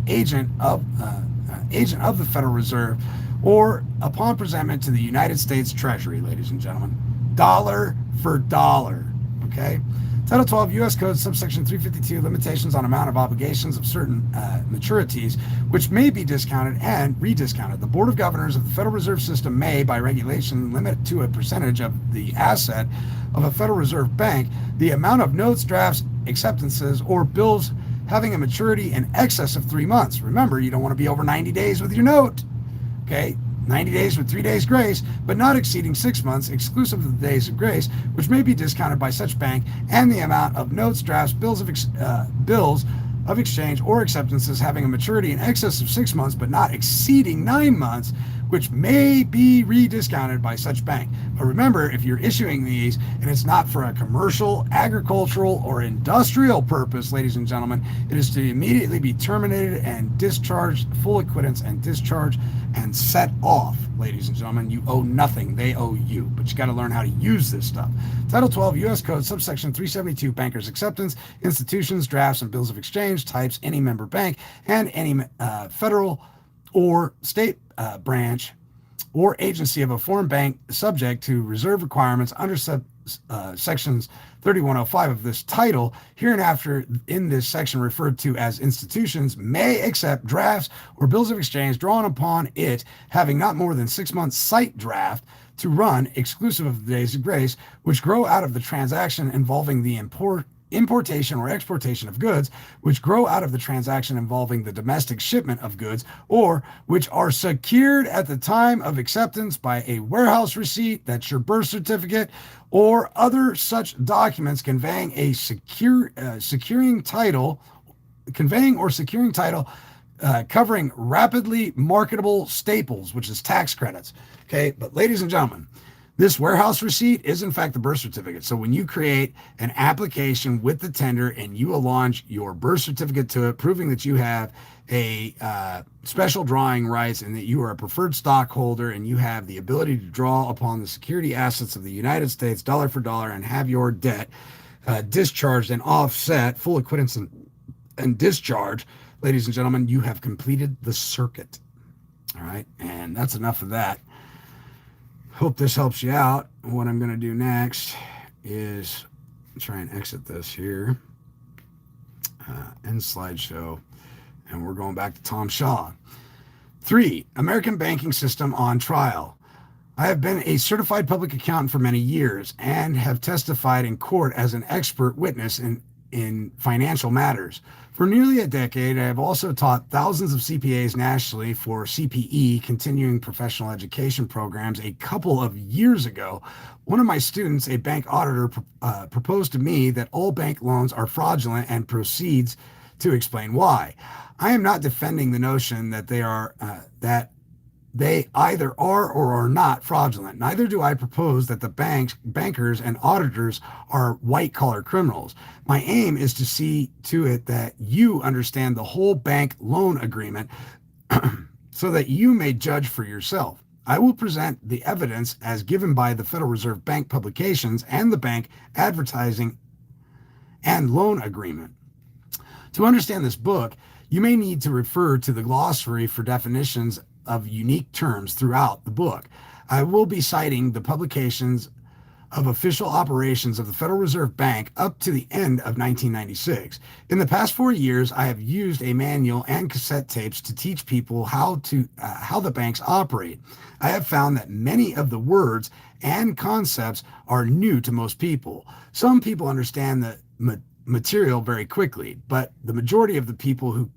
agent of the Federal Reserve, or upon presentment to the United States Treasury, ladies and gentlemen. Dollar for dollar. Okay? Title 12 U.S. Code, subsection 352, limitations on amount of obligations of certain maturities, which may be discounted and rediscounted. The Board of Governors of the Federal Reserve System may, by regulation, limit to a percentage of the asset of a Federal Reserve Bank the amount of notes, drafts, acceptances, or bills having a maturity in excess of 3 months. Remember, you don't want to be over 90 days with your note. Okay? 90 days with 3 days grace, but not exceeding 6 months, exclusive of the days of grace, which may be discounted by such bank, and the amount of notes, drafts, bills of exchange, or acceptances having a maturity in excess of 6 months, but not exceeding 9 months, which may be rediscounted by such bank. But remember, if you're issuing these and it's not for a commercial, agricultural, or industrial purpose, ladies and gentlemen, it is to immediately be terminated and discharged, full acquittance and discharge, and set off. Ladies and gentlemen, you owe nothing, they owe you, but you got to learn how to use this stuff. Title 12 U.S. Code, subsection 372, bankers' acceptance, institutions, drafts, and bills of exchange, types, any member bank, and any federal or state branch or agency of a foreign bank subject to reserve requirements under sections 3105 of this title, hereinafter in this section referred to as institutions, may accept drafts or bills of exchange drawn upon it having not more than 6 months sight draft to run, exclusive of the days of grace, which grow out of the transaction involving the importation or exportation of goods, which grow out of the transaction involving the domestic shipment of goods, or which are secured at the time of acceptance by a warehouse receipt, that's your birth certificate, or other such documents conveying or securing title, covering rapidly marketable staples, which is tax credits. Okay, but ladies and gentlemen, this warehouse receipt is in fact the birth certificate. So when you create an application with the tender and you allonge your birth certificate to it, proving that you have a special drawing rights and that you are a preferred stockholder and you have the ability to draw upon the security assets of the United States dollar for dollar and have your debt discharged and offset, full acquittance and discharge, ladies and gentlemen, you have completed the circuit. All right, and that's enough of that. Hope this helps you out. What I'm going to do next is try and exit this here, end slideshow, and we're going back to Tom Shaw. 3, American banking system on trial. I have been a certified public accountant for many years and have testified in court as an expert witness in financial matters. For nearly a decade, I have also taught thousands of CPAs nationally for CPE, continuing professional education programs. A couple of years ago, one of my students, a bank auditor, proposed to me that all bank loans are fraudulent and proceeds to explain why. I am not defending the notion that they either are or are not fraudulent. Neither do I propose that the bankers and auditors are white-collar criminals. My aim is to see to it that you understand the whole bank loan agreement so that you may judge for yourself. I will present the evidence as given by the Federal Reserve Bank publications and the bank advertising and loan agreement. To understand this book, you may need to refer to the glossary for definitions of unique terms throughout the book. I will be citing the publications of official operations of the Federal Reserve Bank up to the end of 1996. In the past 4 years, I have used a manual and cassette tapes to teach people how the banks operate. I have found that many of the words and concepts are new to most people. Some people understand the material very quickly, but the majority of the people who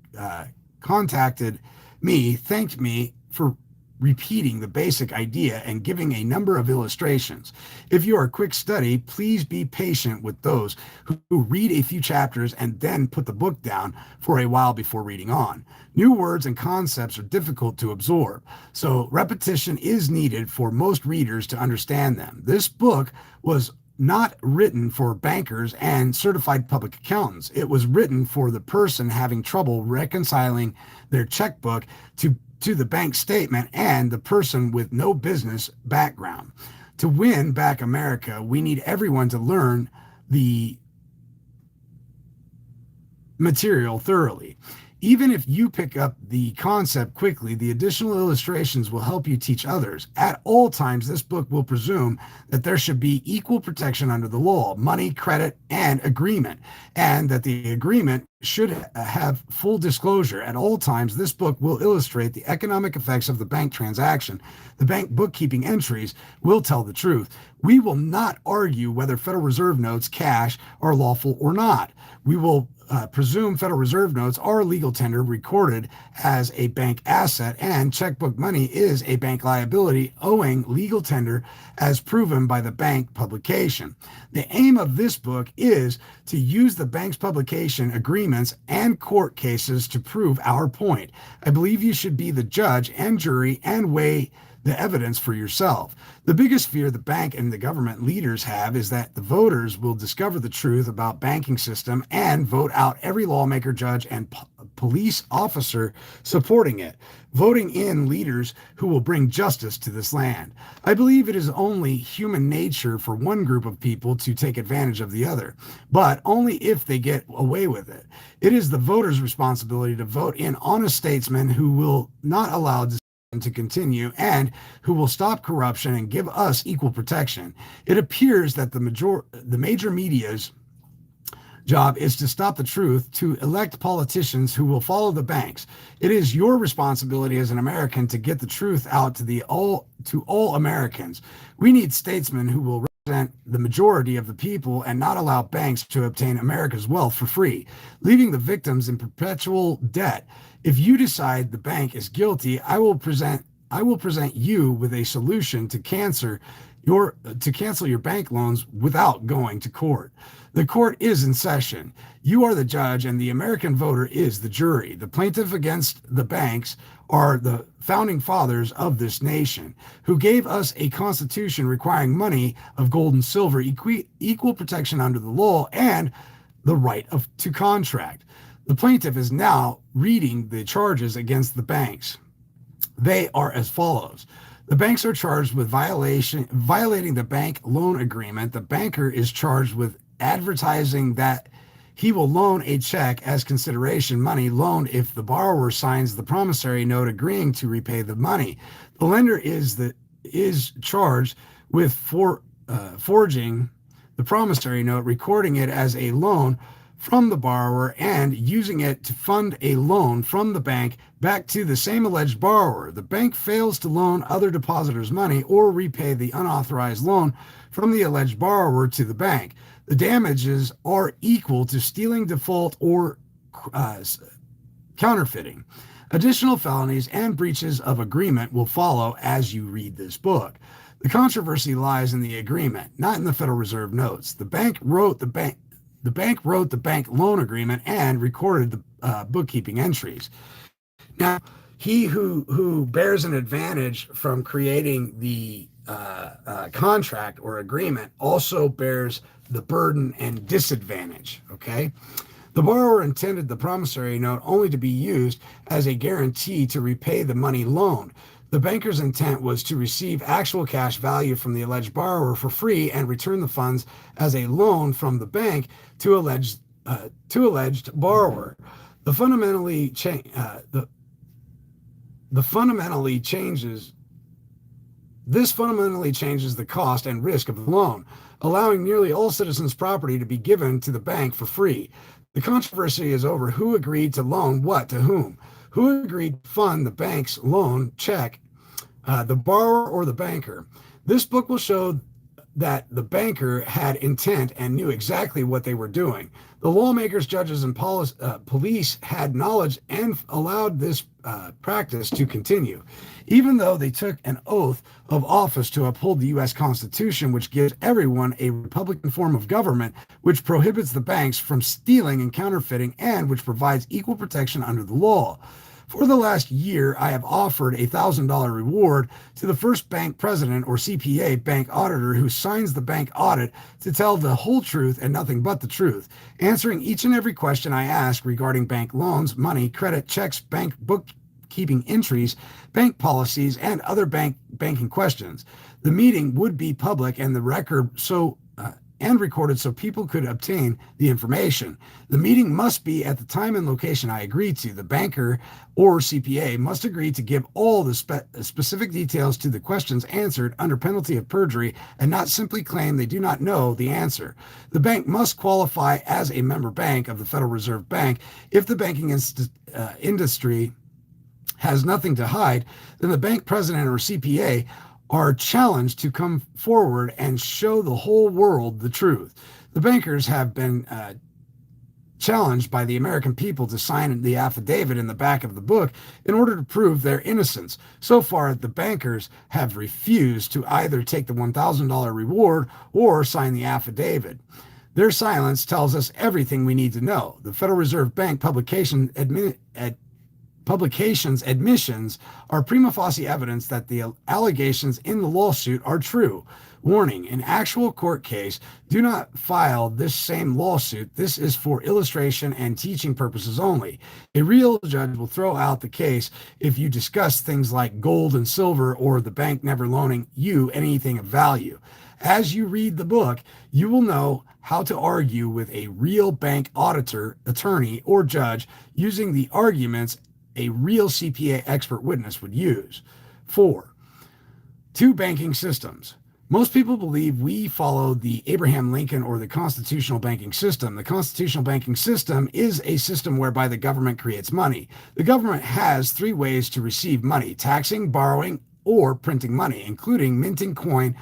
contacted me thanked me for repeating the basic idea and giving a number of illustrations. If you are a quick study, please be patient with those who read a few chapters and then put the book down for a while before reading on. New words and concepts are difficult to absorb, so repetition is needed for most readers to understand them. This book was not written for bankers and certified public accountants. It was written for the person having trouble reconciling their checkbook to the bank statement and the person with no business background. To win back America, we need everyone to learn the material thoroughly. Even if you pick up the concept quickly, the additional illustrations will help you teach others. At all times, this book will presume that there should be equal protection under the law, money, credit, and agreement, and that the agreement should have full disclosure. At all times, this book will illustrate the economic effects of the bank transaction. The bank bookkeeping entries will tell the truth. We will not argue whether Federal Reserve notes, cash, are lawful or not. We will presume Federal Reserve notes are legal tender recorded as a bank asset, and checkbook money is a bank liability owing legal tender as proven by the bank publication. The aim of this book is to use the bank's publication agreements and court cases to prove our point. I believe you should be the judge and jury and weigh the evidence for yourself. The biggest fear the bank and the government leaders have is that the voters will discover the truth about banking system and vote out every lawmaker, judge, and police officer supporting it, voting in leaders who will bring justice to this land. I believe it is only human nature for one group of people to take advantage of the other, but only if they get away with it. It is the voters' responsibility to vote in honest statesmen who will not allow to continue and who will stop corruption and give us equal protection. It appears that the major media's job is to stop the truth, to elect politicians who will follow the banks. It is your responsibility as an American to get the truth out to all Americans. We need statesmen who will represent the majority of the people and not allow banks to obtain America's wealth for free, leaving the victims in perpetual debt. If you decide the bank is guilty, I will present you with a solution to cancel your bank loans without going to court. The court is in session. You are the judge and the American voter is the jury. The plaintiff against the banks are the founding fathers of this nation who gave us a constitution requiring money of gold and silver, equal protection under the law, and the right to contract. The plaintiff is now reading the charges against the banks. They are as follows. The banks are charged with violating the bank loan agreement. The banker is charged with advertising that he will loan a check as consideration money loaned if the borrower signs the promissory note agreeing to repay the money. The lender is charged with forging the promissory note, recording it as a loan from the borrower and using it to fund a loan from the bank back to the same alleged borrower. The bank fails to loan other depositors money or repay the unauthorized loan from the alleged borrower to the bank. The damages are equal to stealing, default, or counterfeiting. Additional felonies and breaches of agreement will follow as you read this book. The controversy lies in the agreement, not in the Federal Reserve notes. The bank wrote the bank loan agreement and recorded the bookkeeping entries. Now, he who bears an advantage from creating the contract or agreement also bears the burden and disadvantage, okay? The borrower intended the promissory note only to be used as a guarantee to repay the money loaned. The banker's intent was to receive actual cash value from the alleged borrower for free and return the funds as a loan from the bank to alleged borrower. This fundamentally changes the cost and risk of the loan, allowing nearly all citizens' property to be given to the bank for free. The controversy is over who agreed to loan what to whom. Who agreed to fund the bank's loan check, the borrower or the banker? This book will show that the banker had intent and knew exactly what they were doing. The lawmakers, judges, and police had knowledge and allowed this practice to continue, even though they took an oath of office to uphold the U.S. Constitution, which gives everyone a Republican form of government, which prohibits the banks from stealing and counterfeiting, and which provides equal protection under the law. For the last year, I have offered a $1,000 reward to the first bank president or CPA bank auditor who signs the bank audit to tell the whole truth and nothing but the truth, answering each and every question I ask regarding bank loans, money, credit, checks, bank bookkeeping entries, bank policies, and other banking questions. The meeting would be public and the record and recorded so people could obtain the information. The meeting must be at the time and location I agree to. The banker or CPA must agree to give all the specific details to the questions answered under penalty of perjury and not simply claim they do not know the answer. The bank must qualify as a member bank of the Federal Reserve Bank. If the banking industry has nothing to hide, then the bank president or CPA are challenged to come forward and show the whole world the truth. The bankers have been challenged by the American people to sign the affidavit in the back of the book in order to prove their innocence. So far, the bankers have refused to either take the $1,000 reward or sign the affidavit. Their silence tells us everything we need to know. The Federal Reserve Bank publications admissions are prima facie evidence that the allegations in the lawsuit are true. Warning, in actual court case, do not file this same lawsuit. This is for illustration and teaching purposes only. A real judge will throw out the case if you discuss things like gold and silver or the bank never loaning you anything of value. As you read the book, you will know how to argue with a real bank auditor, attorney, or judge using the arguments a real CPA expert witness would use. 4. Two banking systems. Most people believe we follow the Abraham Lincoln or the constitutional banking system. The constitutional banking system is a system whereby the government creates money. The government has 3 ways to receive money: taxing, borrowing, or printing money, including minting coins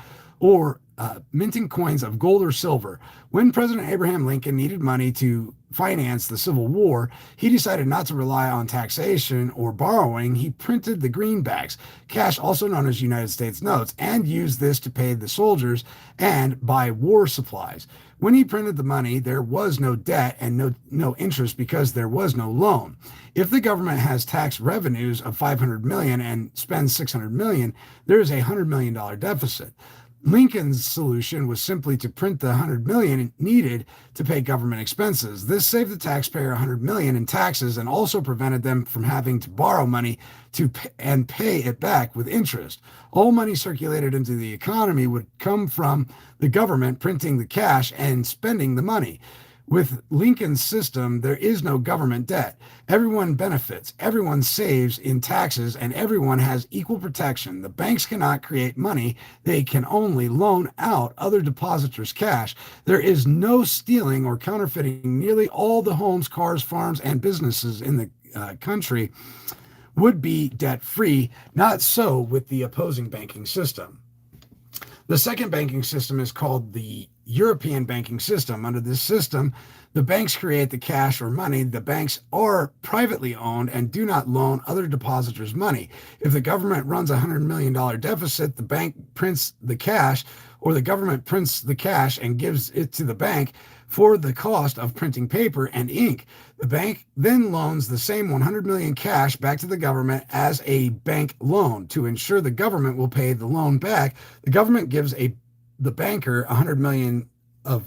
of gold or silver. When President Abraham Lincoln needed money to finance the Civil War, he decided not to rely on taxation or borrowing. He printed the greenbacks, cash also known as United States notes, and used this to pay the soldiers and buy war supplies. When he printed the money, there was no debt and no interest because there was no loan. If the government has tax revenues of $500 million and spends $600 million, there is a $100 million deficit. Lincoln's solution was simply to print the $100 million needed to pay government expenses. This saved the taxpayer $100 million in taxes and also prevented them from having to borrow money and pay it back with interest. All money circulated into the economy would come from the government printing the cash and spending the money. With Lincoln's system, there is no government debt. Everyone benefits, everyone saves in taxes, and everyone has equal protection. The banks cannot create money. They can only loan out other depositors' cash. There is no stealing or counterfeiting. Nearly all the homes, cars, farms, and businesses in the country would be debt-free. Not so with the opposing banking system. The second banking system is called the European banking system. Under this system, the banks create the cash or money. The banks are privately owned and do not loan other depositors money. If the government runs a $100 million deficit, the bank prints the cash, or the government prints the cash and gives it to the bank for the cost of printing paper and ink. The bank then loans the same $100 million cash back to the government as a bank loan. To ensure the government will pay the loan back, the government gives the banker $100 million of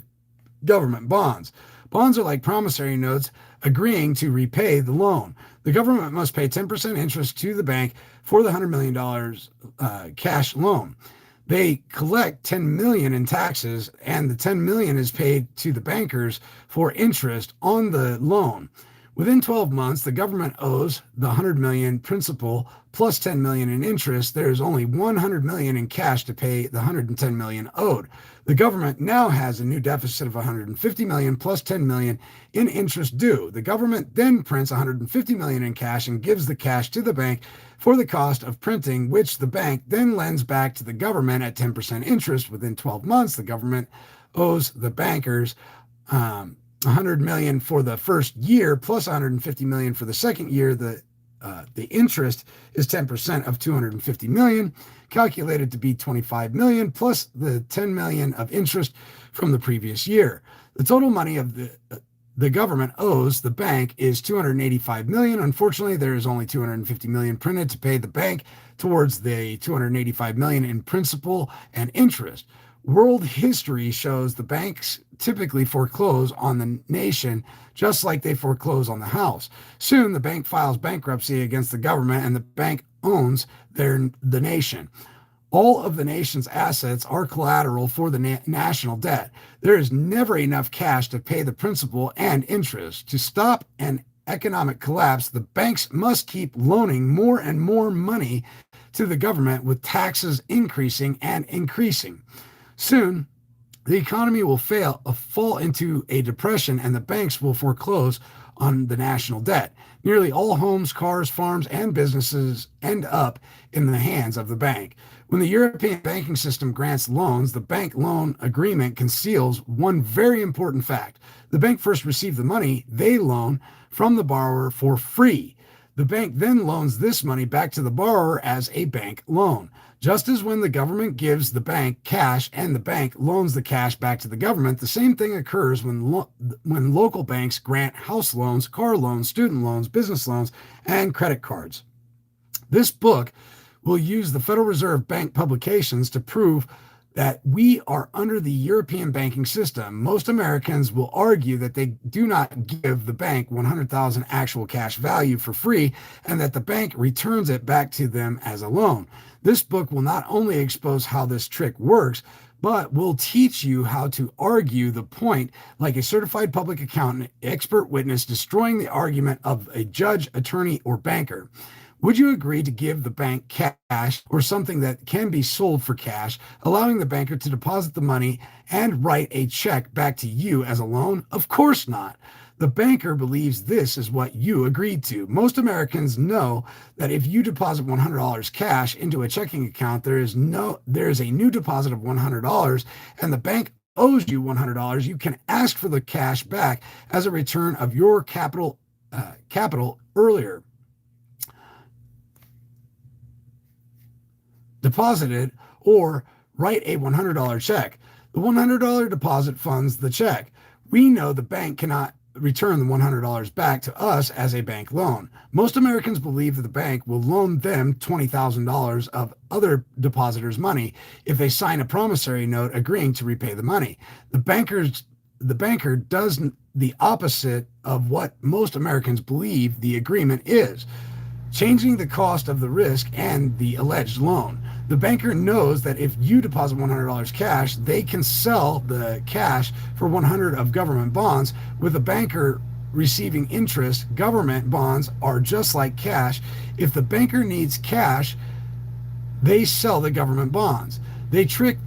government bonds. Bonds are like promissory notes agreeing to repay the loan. The government must pay 10% interest to the bank for the $100 million cash loan. They collect $10 million in taxes, and the $10 million is paid to the bankers for interest on the loan. Within 12 months, the government owes the $100 million principal plus $10 million in interest. There is only $100 million in cash to pay the $110 million owed. The government now has a new deficit of $150 million plus $10 million in interest due. The government then prints $150 million in cash and gives the cash to the bank for the cost of printing, which the bank then lends back to the government at 10% interest. Within 12 months, the government owes the bankers $100 million for the first year plus $150 million for the second year. The interest is 10% of $250 million, calculated to be $25 million plus the $10 million of interest from the previous year. The total money of the government owes the bank is $285 million. Unfortunately, there is only $250 million printed to pay the bank towards the $285 million in principal and interest. World history shows the banks typically foreclose on the nation just like they foreclose on the house. Soon, the bank files bankruptcy against the government, and the bank owns the nation. All of the nation's assets are collateral for the national debt. There is never enough cash to pay the principal and interest. To stop an economic collapse, the banks must keep loaning more and more money to the government, with taxes increasing and increasing. Soon, the economy will fall into a depression, and the banks will foreclose on the national debt. Nearly all homes, cars, farms, and businesses end up in the hands of the bank. When the European banking system grants loans, the bank loan agreement conceals one very important fact. The bank first received the money they loan from the borrower for free. The bank then loans this money back to the borrower as a bank loan. Just as when the government gives the bank cash and the bank loans the cash back to the government, the same thing occurs when local banks grant house loans, car loans, student loans, business loans, and credit cards. This book will use the Federal Reserve Bank publications to prove that we are under the European banking system. Most Americans will argue that they do not give the bank 100,000 actual cash value for free, and that the bank returns it back to them as a loan. This book will not only expose how this trick works, but we'll teach you how to argue the point like a certified public accountant, expert witness, destroying the argument of a judge, attorney, or banker. Would you agree to give the bank cash or something that can be sold for cash, allowing the banker to deposit the money and write a check back to you as a loan? Of course not. The banker believes this is what you agreed to. Most Americans know that if you deposit $100 cash into a checking account, there is a new deposit of $100 and the bank owes you $100. You can ask for the cash back as a return of your capital earlier deposited, or write a $100 check. The $100 deposit funds the check. We know the bank cannot return the $100 back to us as a bank loan. Most Americans believe that the bank will loan them $20,000 of other depositors' money if they sign a promissory note agreeing to repay the money. The banker does the opposite of what most Americans believe the agreement is, changing the cost of the risk and the alleged loan. The banker knows that if you deposit $100 cash, they can sell the cash for 100 of government bonds. With the banker receiving interest, government bonds are just like cash. If the banker needs cash, they sell the government bonds. The trick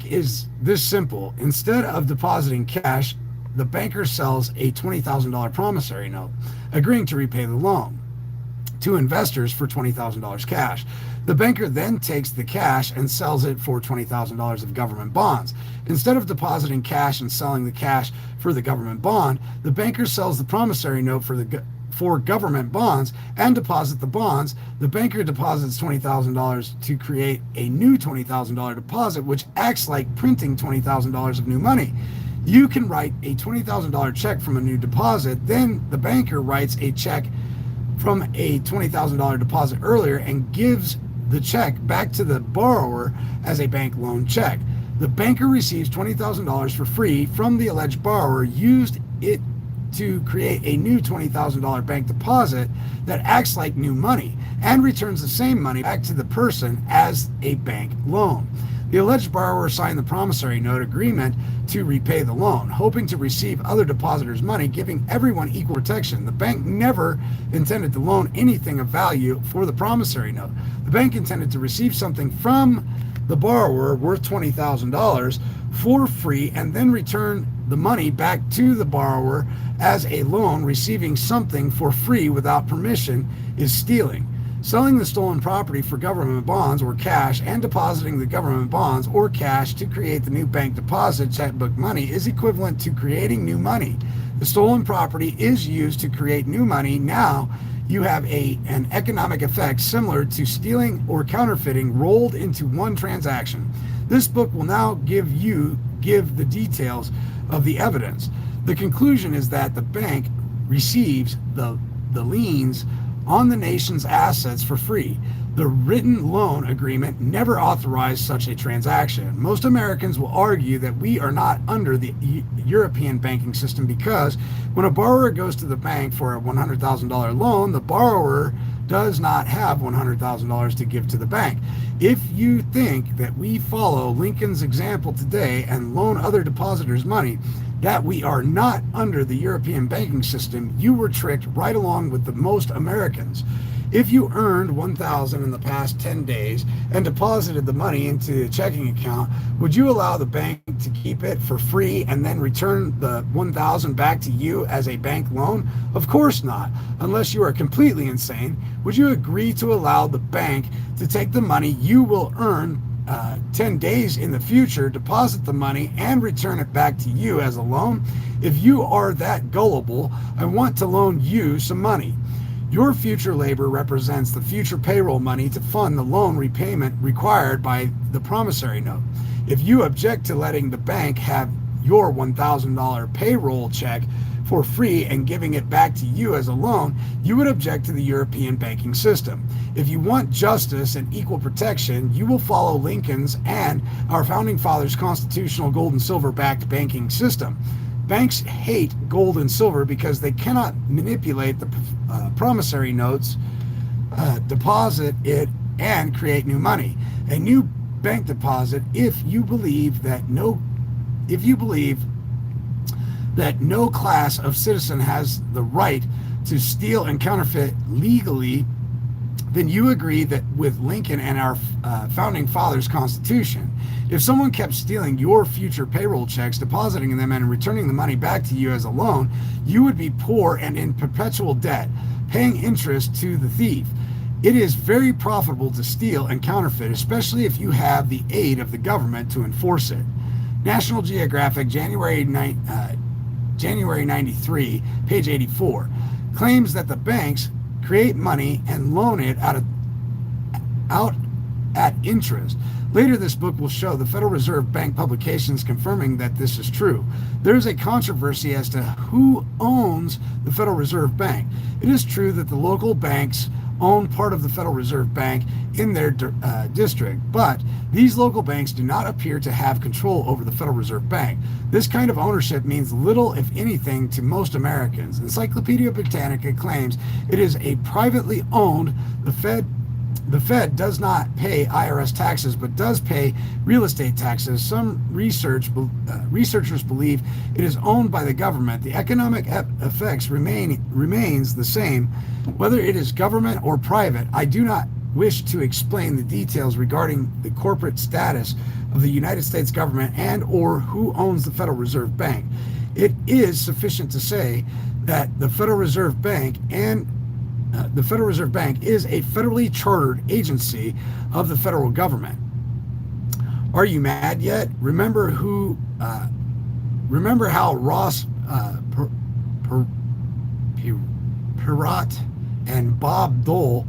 is this simple. Instead of depositing cash, the banker sells a $20,000 promissory note, agreeing to repay the loan to investors for $20,000 cash. The banker then takes the cash and sells it for $20,000 of government bonds. Instead of depositing cash and selling the cash for the government bond, the banker sells the promissory note for government bonds and deposit the bonds. The banker deposits $20,000 to create a new $20,000 deposit, which acts like printing $20,000 of new money. You can write a $20,000 check from a new deposit, then the banker writes a check from a $20,000 deposit earlier and gives the check back to the borrower as a bank loan check. The banker receives $20,000 for free from the alleged borrower, used it to create a new $20,000 bank deposit that acts like new money, and returns the same money back to the person as a bank loan. The alleged borrower signed the promissory note agreement to repay the loan, hoping to receive other depositors' money, giving everyone equal protection. The bank never intended to loan anything of value for the promissory note. The bank intended to receive something from the borrower worth $20,000 for free and then return the money back to the borrower as a loan. Receiving something for free without permission is stealing. Selling the stolen property for government bonds or cash and depositing the government bonds or cash to create the new bank deposit checkbook money is equivalent to creating new money. The stolen property is used to create new money. Now you have an economic effect similar to stealing or counterfeiting rolled into one transaction. This book will now give the details of the evidence. The conclusion is that the bank receives the liens on the nation's assets for free. The written loan agreement never authorized such a transaction. Most Americans will argue that we are not under the European banking system because when a borrower goes to the bank for a $100,000 loan, the borrower does not have $100,000 to give to the bank. If you think that we follow Lincoln's example today and loan other depositors money, that we are not under the European banking system, you were tricked right along with the most Americans. If you earned $1,000 in the past 10 days and deposited the money into a checking account, would you allow the bank to keep it for free and then return the $1,000 back to you as a bank loan? Of course not, unless you are completely insane. Would you agree to allow the bank to take the money you will earn 10 days in the future, deposit the money, and return it back to you as a loan? If you are that gullible, I want to loan you some money. Your future labor represents the future payroll money to fund the loan repayment required by the promissory note. If you object to letting the bank have your $1,000 payroll check for free and giving it back to you as a loan, you would object to the European banking system. If you want justice and equal protection, you will follow Lincoln's and our founding fathers' constitutional gold and silver backed banking system. Banks hate gold and silver because they cannot manipulate the promissory notes, deposit it, and create new money. A new bank deposit if you believe that no class of citizen has the right to steal and counterfeit legally, then you agree that with Lincoln and our founding fathers' Constitution. If someone kept stealing your future payroll checks, depositing them, and returning the money back to you as a loan, you would be poor and in perpetual debt, paying interest to the thief. It is very profitable to steal and counterfeit, especially if you have the aid of the government to enforce it. National Geographic, January 93, page 84, claims that the banks create money and loan it out at interest. Later, this book will show the Federal Reserve Bank publications confirming that this is true. There is a controversy as to who owns the Federal Reserve Bank. It is true that the local banks own part of the Federal Reserve Bank in their district, but these local banks do not appear to have control over the Federal Reserve Bank. This kind of ownership means little, if anything, to most Americans. Encyclopedia Britannica claims it is a privately owned. The Fed does not pay IRS taxes, but does pay real estate taxes. Some researchers believe it is owned by the government. The economic effects remains the same, whether it is government or private. I do not wish to explain the details regarding the corporate status of the United States government and or who owns the Federal Reserve Bank. It is sufficient to say that the Federal Reserve Bank is a federally chartered agency of the federal government. Are you mad yet? Remember how Ross Perot and Bob Dole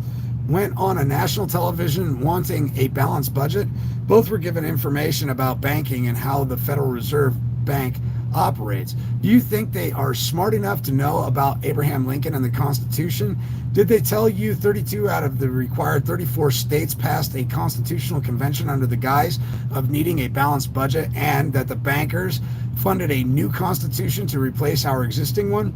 went on a national television wanting a balanced budget? Both were given information about banking and how the Federal Reserve Bank operates. Do you think they are smart enough to know about Abraham Lincoln and the Constitution? Did they tell you 32 out of the required 34 states passed a constitutional convention under the guise of needing a balanced budget, and that the bankers funded a new constitution to replace our existing one?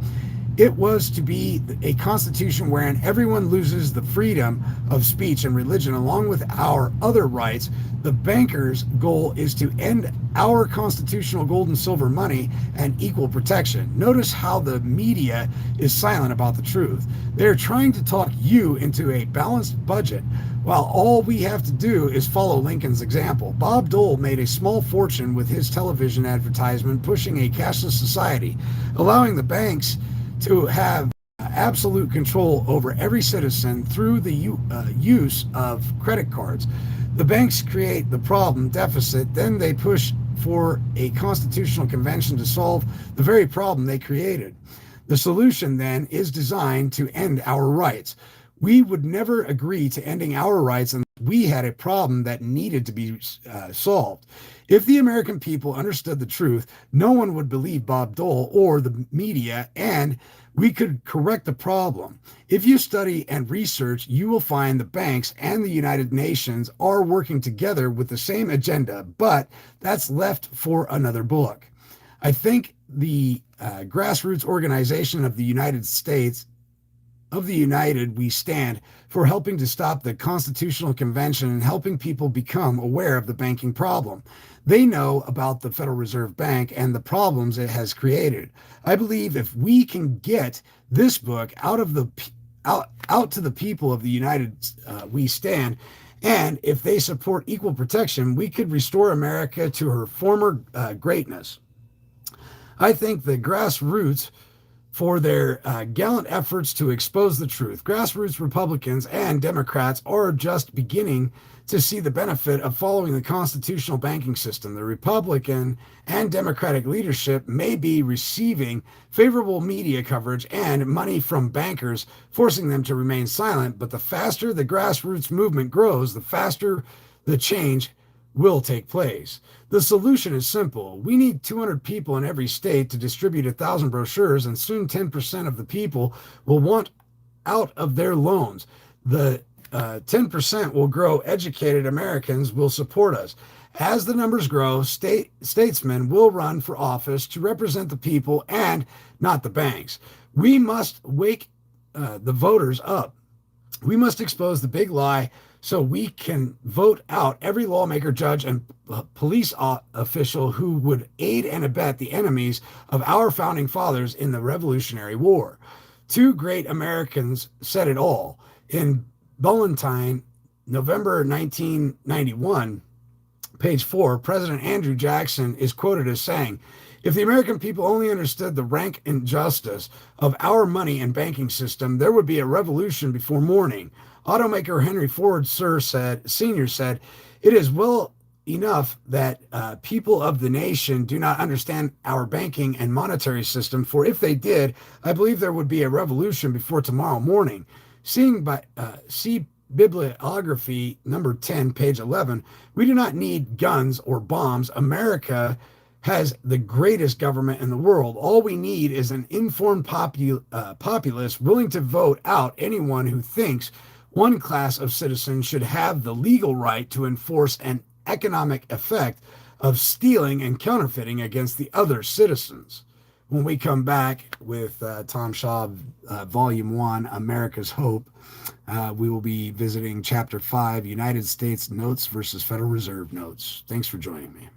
It was to be a constitution wherein everyone loses the freedom of speech and religion along with our other rights. The bankers' goal is to end our constitutional gold and silver money and equal protection. Notice how the media is silent about the truth. They're trying to talk you into a balanced budget, while all we have to do is follow Lincoln's example. Bob Dole made a small fortune with his television advertisement pushing a cashless society, allowing the banks to have absolute control over every citizen through the use of credit cards. The banks create the problem deficit, then they push for a constitutional convention to solve the very problem they created. The solution then is designed to end our rights. We would never agree to ending our rights unless we had a problem that needed to be solved. If the American people understood the truth, no one would believe Bob Dole or the media, and we could correct the problem. If you study and research, you will find the banks and the United Nations are working together with the same agenda, but that's left for another book. I think the grassroots organization of the United States, of the United We Stand, for helping to stop the Constitutional Convention and helping people become aware of the banking problem. They know about the Federal Reserve Bank and the problems it has created. I believe if we can get this book out to the people of the United We Stand, and if they support equal protection, we could restore America to her former greatness. I thank the grassroots for their gallant efforts to expose the truth. Grassroots Republicans and Democrats are just beginning to see the benefit of following the constitutional banking system. The Republican and Democratic leadership may be receiving favorable media coverage and money from bankers, forcing them to remain silent, but the faster the grassroots movement grows, the faster the change will take place. The solution is simple. We need 200 people in every state to distribute 1,000 brochures, and soon 10% of the people will want out of their loans. The 10% will grow. Educated Americans will support us. As the numbers grow, statesmen will run for office to represent the people and not the banks. We must wake the voters up. We must expose the big lie so we can vote out every lawmaker, judge, and police official who would aid and abet the enemies of our founding fathers in the Revolutionary War. Two great Americans said it all. In Ballantine, November 1991, page 4, President Andrew Jackson is quoted as saying, "If the American people only understood the rank injustice of our money and banking system, there would be a revolution before morning." Automaker Henry Ford Sr. said, "It is well enough that people of the nation do not understand our banking and monetary system, for if they did, I believe there would be a revolution before tomorrow morning." See bibliography number 10, page 11. We do not need guns or bombs. America has the greatest government in the world. All we need is an informed populace willing to vote out anyone who thinks one class of citizens should have the legal right to enforce an economic effect of stealing and counterfeiting against the other citizens. When we come back with Tom Shaw, Volume 1, America's Hope, we will be visiting Chapter 5, United States Notes versus Federal Reserve Notes. Thanks for joining me.